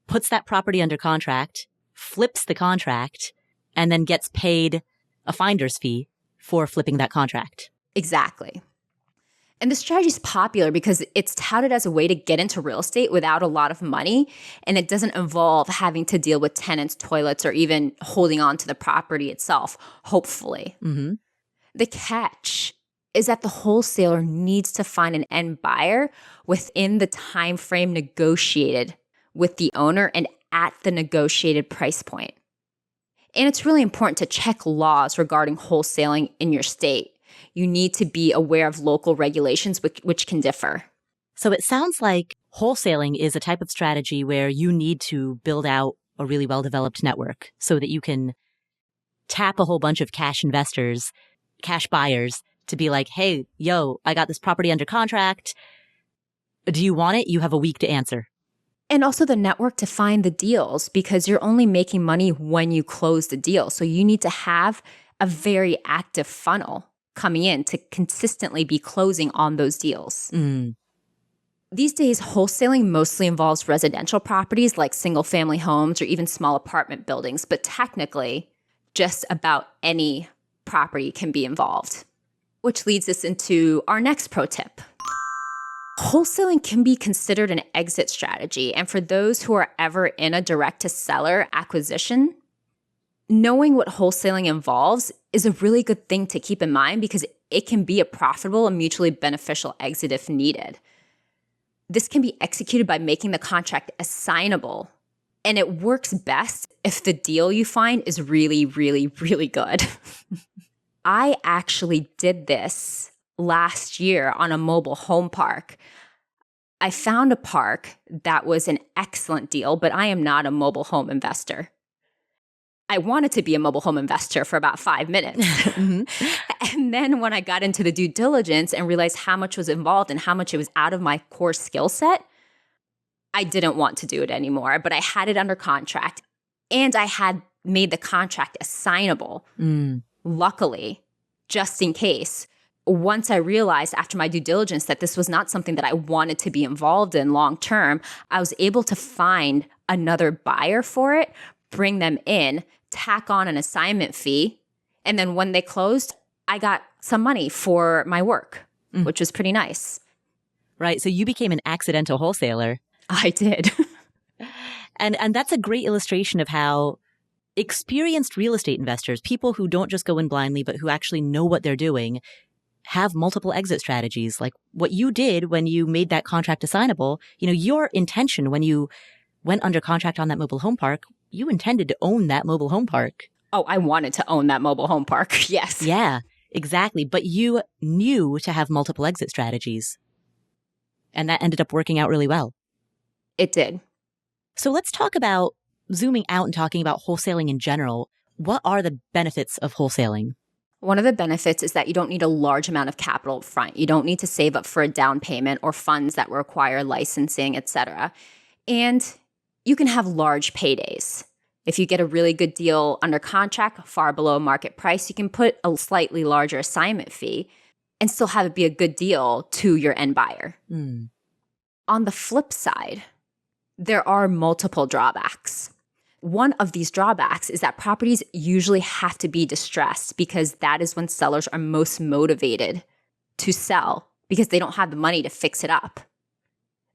puts that property under contract, flips the contract, and then gets paid a finder's fee for flipping that contract. Exactly. And the strategy is popular because it's touted as a way to get into real estate without a lot of money, and it doesn't involve having to deal with tenants, toilets, or even holding on to the property itself, hopefully. The catch is that the wholesaler needs to find an end buyer within the time frame negotiated with the owner and at the negotiated price point. And it's really important to check laws regarding wholesaling in your state. You need to be aware of local regulations, which can differ. So it sounds like wholesaling is a type of strategy where you need to build out a really well-developed network so that you can tap a whole bunch of cash investors, cash buyers, to be like, hey, yo, I got this property under contract. Do you want it? You have a week to answer. And also the network to find the deals, because you're only making money when you close the deal. So you need to have a very active funnel coming in to consistently be closing on those deals. These days, wholesaling mostly involves residential properties like single-family homes or even small apartment buildings, but technically, just about any property can be involved. Which leads us into our next pro tip. Wholesaling can be considered an exit strategy, and for those who are ever in a direct-to-seller acquisition, knowing what wholesaling involves is a really good thing to keep in mind because it can be a profitable and mutually beneficial exit if needed. This can be executed by making the contract assignable, and it works best if the deal you find is really, really, really good. I actually did this last year on a mobile home park. I found a park that was an excellent deal, but I am not a mobile home investor. I wanted to be a mobile home investor for about 5 minutes. And then when I got into the due diligence and realized how much was involved and how much it was out of my core skill set, I didn't want to do it anymore, but I had it under contract and I had made the contract assignable. Luckily, just in case, once I realized after my due diligence that this was not something that I wanted to be involved in long term, I was able to find another buyer for it, bring them in, tack on an assignment fee, and then when they closed, I got some money for my work, which was pretty nice. Right. So you became an accidental wholesaler. I did. And that's a great illustration of how experienced real estate investors, people who don't just go in blindly, but who actually know what they're doing, have multiple exit strategies. Like what you did when you made that contract assignable, your intention when you went under contract on that mobile home park, you intended to own that mobile home park. Oh, I wanted to own that mobile home park. Yes. Yeah, exactly. But you knew to have multiple exit strategies. And that ended up working out really well. It did. So let's talk about zooming out and talking about wholesaling in general. What are the benefits of wholesaling? One of the benefits is that you don't need a large amount of capital up front. You don't need to save up for a down payment or funds that require licensing, etc. And you can have large paydays. If you get a really good deal under contract, far below market price, you can put a slightly larger assignment fee and still have it be a good deal to your end buyer. On the flip side, there are multiple drawbacks. One of these drawbacks is that properties usually have to be distressed because that is when sellers are most motivated to sell because they don't have the money to fix it up.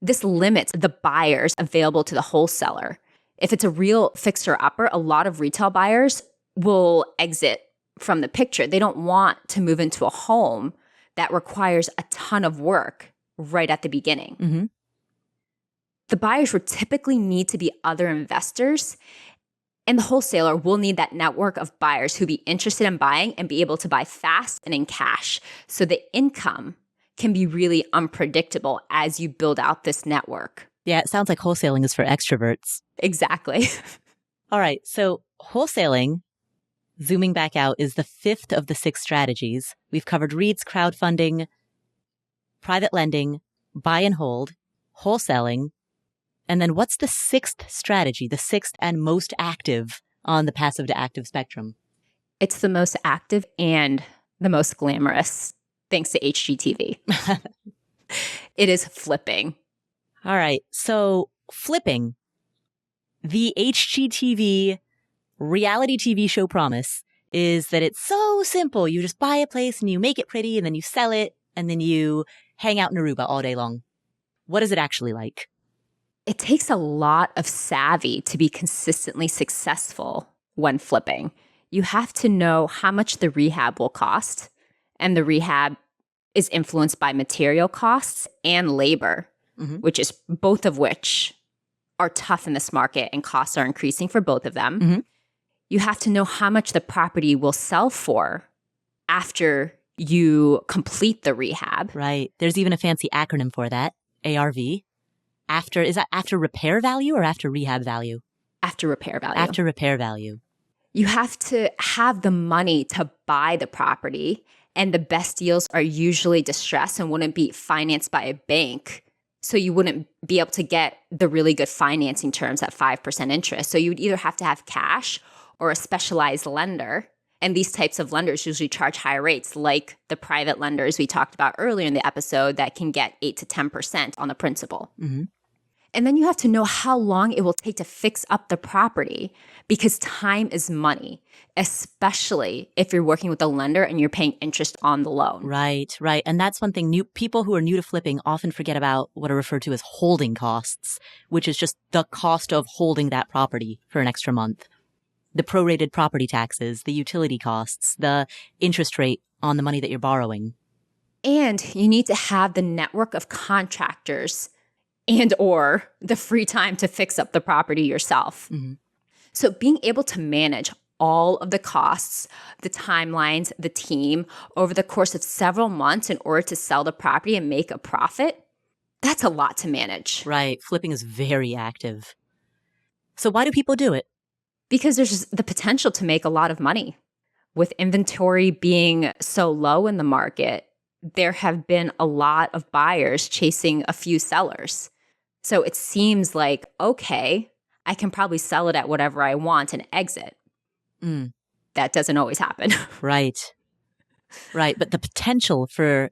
This limits the buyers available to the wholesaler. If it's a real fixer-upper, a lot of retail buyers will exit from the picture. They don't want to move into a home that requires a ton of work right at the beginning. The buyers would typically need to be other investors, and the wholesaler will need that network of buyers who be interested in buying and be able to buy fast and in cash. So the income can be really unpredictable as you build out this network. Yeah, it sounds like wholesaling is for extroverts. Exactly. All right. So wholesaling, zooming back out, is the fifth of the 6 strategies. We've covered REITs, crowdfunding, private lending, buy and hold, wholesaling. And then what's the 6th strategy, the 6th and most active on the passive to active spectrum? It's the most active and the most glamorous, thanks to HGTV. It is flipping. All right. So flipping, the HGTV reality TV show promise is that it's so simple. You just buy a place and you make it pretty and then you sell it and then you hang out in Aruba all day long. What is it actually like? It takes a lot of savvy to be consistently successful when flipping. You have to know how much the rehab will cost, and the rehab is influenced by material costs and labor, which is both of which are tough in this market and costs are increasing for both of them. You have to know how much the property will sell for after you complete the rehab. Right. There's even a fancy acronym for that, ARV. Is that after repair value or after rehab value? After repair value. After repair value. You have to have the money to buy the property, and the best deals are usually distressed and wouldn't be financed by a bank. So you wouldn't be able to get the really good financing terms at 5% interest. So you would either have to have cash or a specialized lender. And these types of lenders usually charge higher rates, like the private lenders we talked about earlier in the episode that can get 8 to 10% on the principal. Mm-hmm. And then you have to know how long it will take to fix up the property, because time is money, especially if you're working with a lender and you're paying interest on the loan. Right. And that's one thing people who are new to flipping often forget about, what are referred to as holding costs, which is just the cost of holding that property for an extra month. The prorated property taxes, the utility costs, the interest rate on the money that you're borrowing. And you need to have the network of contractors and or the free time to fix up the property yourself. Mm-hmm. So being able to manage all of the costs, the timelines, the team over the course of several months in order to sell the property and make a profit, that's a lot to manage. Right. Flipping is very active. So why do people do it? Because there's just the potential to make a lot of money. With inventory being so low in the market, there have been a lot of buyers chasing a few sellers. So it seems like, okay, I can probably sell it at whatever I want and exit. That doesn't always happen. Right. But the potential for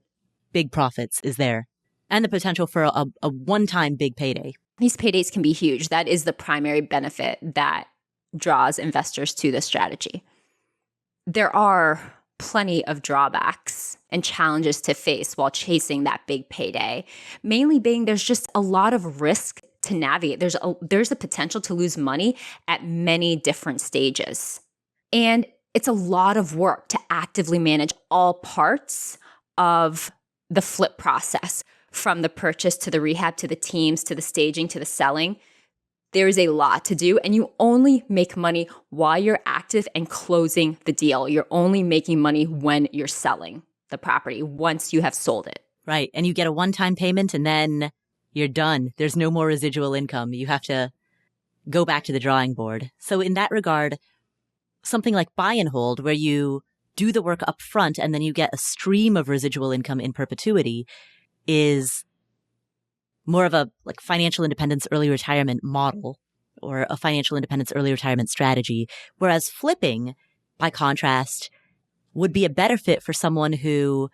big profits is there, and the potential for a one-time big payday. These paydays can be huge. That is the primary benefit that draws investors to this strategy. There are plenty of drawbacks and challenges to face while chasing that big payday, mainly being there's just a lot of risk to navigate. There's a potential to lose money at many different stages. And it's a lot of work to actively manage all parts of the flip process, from the purchase to the rehab to the teams to the staging to the selling. There is a lot to do, and you only make money while you're active and closing the deal. You're only making money when you're selling the property, once you have sold it. Right. And you get a one-time payment and then you're done. There's no more residual income. You have to go back to the drawing board. So in that regard, something like buy and hold, where you do the work up front and then you get a stream of residual income in perpetuity, is more of a financial independence early retirement model, or a financial independence early retirement strategy. Whereas flipping, by contrast, would be a better fit for someone who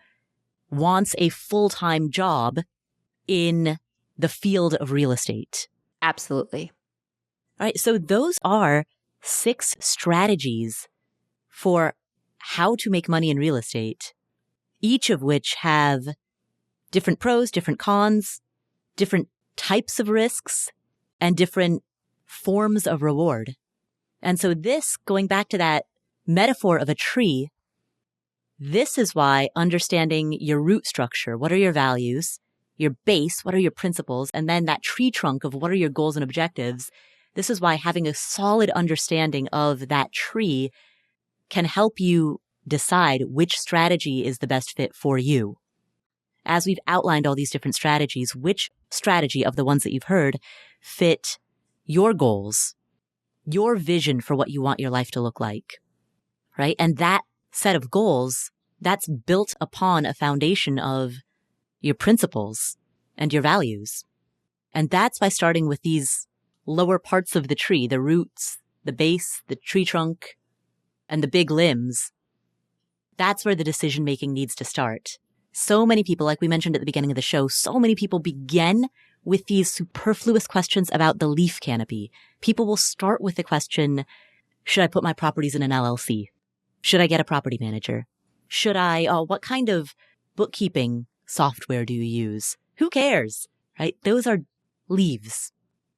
wants a full-time job in the field of real estate. Absolutely. All right. So those are 6 strategies for how to make money in real estate, each of which have different pros, different cons, different types of risks, and different forms of reward. And so this, going back to that metaphor of a tree, this is why understanding your root structure, what are your values, your base, what are your principles, and then that tree trunk of what are your goals and objectives, this is why having a solid understanding of that tree can help you decide which strategy is the best fit for you. As we've outlined all these different strategies, which strategy of the ones that you've heard fit your goals, your vision for what you want your life to look like, right? And that set of goals, that's built upon a foundation of your principles and your values. And that's by starting with these lower parts of the tree, the roots, the base, the tree trunk, and the big limbs. That's where the decision making needs to start. So many people, like we mentioned at the beginning of the show, so many people begin with these superfluous questions about the leaf canopy. People will start with the question, should I put my properties in an LLC? Should I get a property manager? What kind of bookkeeping software do you use? Who cares, right? Those are leaves.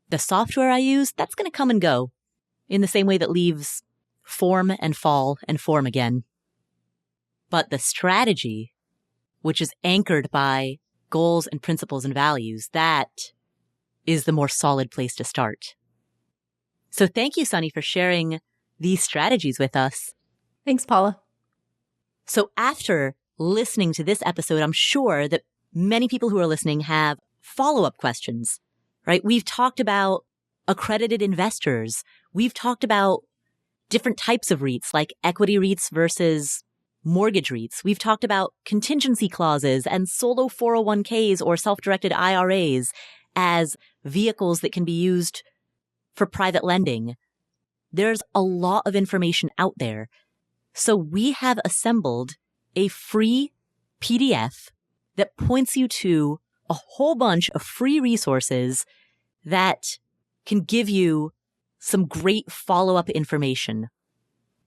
The software I use, that's going to come and go in the same way that leaves form and fall and form again. But the strategy, which is anchored by goals and principles and values, that is the more solid place to start. So thank you, Sunny, for sharing these strategies with us. Thanks, Paula. So after listening to this episode, I'm sure that many people who are listening have follow-up questions, right? We've talked about accredited investors. We've talked about different types of REITs, like equity REITs versus mortgage REITs. We've talked about contingency clauses and solo 401ks or self-directed IRAs as vehicles that can be used for private lending. There's a lot of information out there. So we have assembled a free PDF that points you to a whole bunch of free resources that can give you some great follow-up information.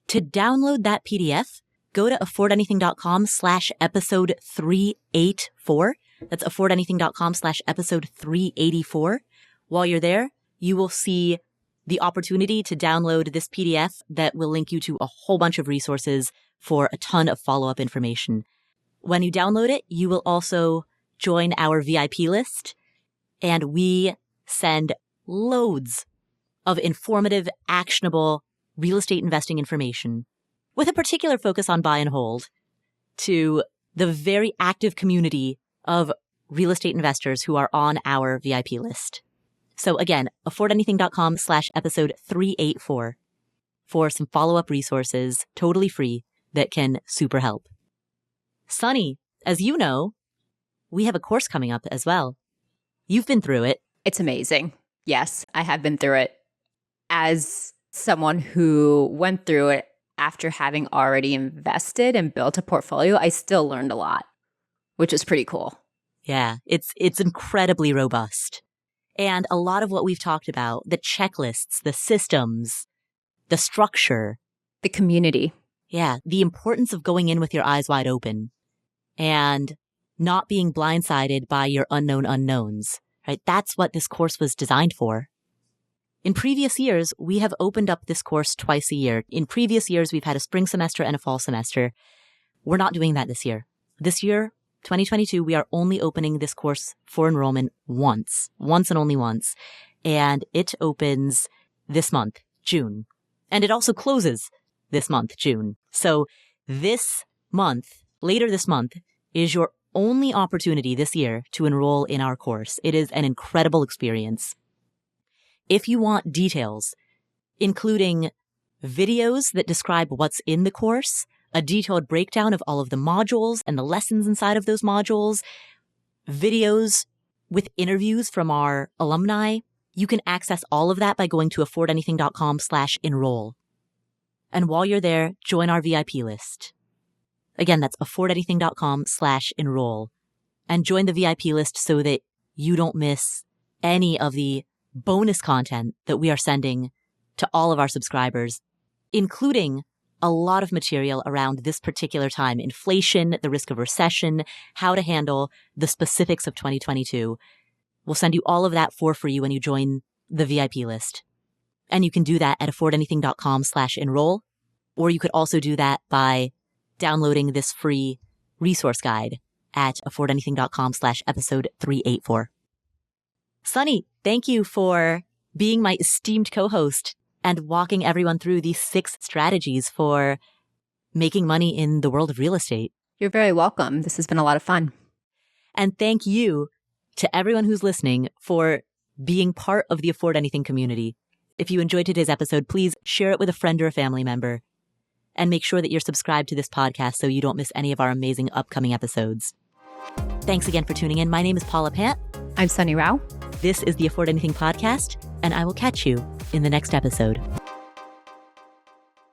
To download that PDF, go to affordanything.com/episode 384. That's affordanything.com/episode 384. While you're there, you will see the opportunity to download this PDF that will link you to a whole bunch of resources for a ton of follow-up information. When you download it, you will also join our VIP list, and we send loads of informative, actionable real estate investing information with a particular focus on buy and hold to the very active community of real estate investors who are on our VIP list. So again, affordanything.com/episode 384 for some follow-up resources, totally free, that can super help. Sunny, as you know, we have a course coming up as well. You've been through it. It's amazing. Yes, I have been through it. As someone who went through it after having already invested and built a portfolio, I still learned a lot, which is pretty cool. Yeah, it's incredibly robust. And a lot of what we've talked about, the checklists, the systems, the structure, The community. yeah, the importance of going in with your eyes wide open and not being blindsided by your unknown unknowns, right? That's what this course was designed for. In previous years, we have opened up this course twice a year. In previous years, we've had a spring semester and a fall semester. We're not doing that this year. This year, 2022, we are only opening this course for enrollment once and only once. And it opens this month, June. And it also closes this month, June. So this month, later this month, is your only opportunity this year to enroll in our course. It is an incredible experience. If you want details, including videos that describe what's in the course, a detailed breakdown of all of the modules and the lessons inside of those modules, videos with interviews from our alumni, you can access all of that by going to affordanything.com/enroll. And while you're there, join our VIP list. Again, that's affordanything.com/enroll. And join the VIP list so that you don't miss any of the bonus content that we are sending to all of our subscribers, including a lot of material around this particular time, inflation, the risk of recession, how to handle the specifics of 2022. We'll send you all of that for free when you join the VIP list. And you can do that at affordanything.com/enroll, or you could also do that by downloading this free resource guide at affordanything.com/episode 384. Sunny, thank you for being my esteemed co-host and walking everyone through these 6 strategies for making money in the world of real estate. You're very welcome. This has been a lot of fun. And thank you to everyone who's listening for being part of the Afford Anything community. If you enjoyed today's episode, please share it with a friend or a family member. And make sure that you're subscribed to this podcast so you don't miss any of our amazing upcoming episodes. Thanks again for tuning in. My name is Paula Pant. I'm Sunny Rao. This is the Afford Anything podcast, and I will catch you in the next episode.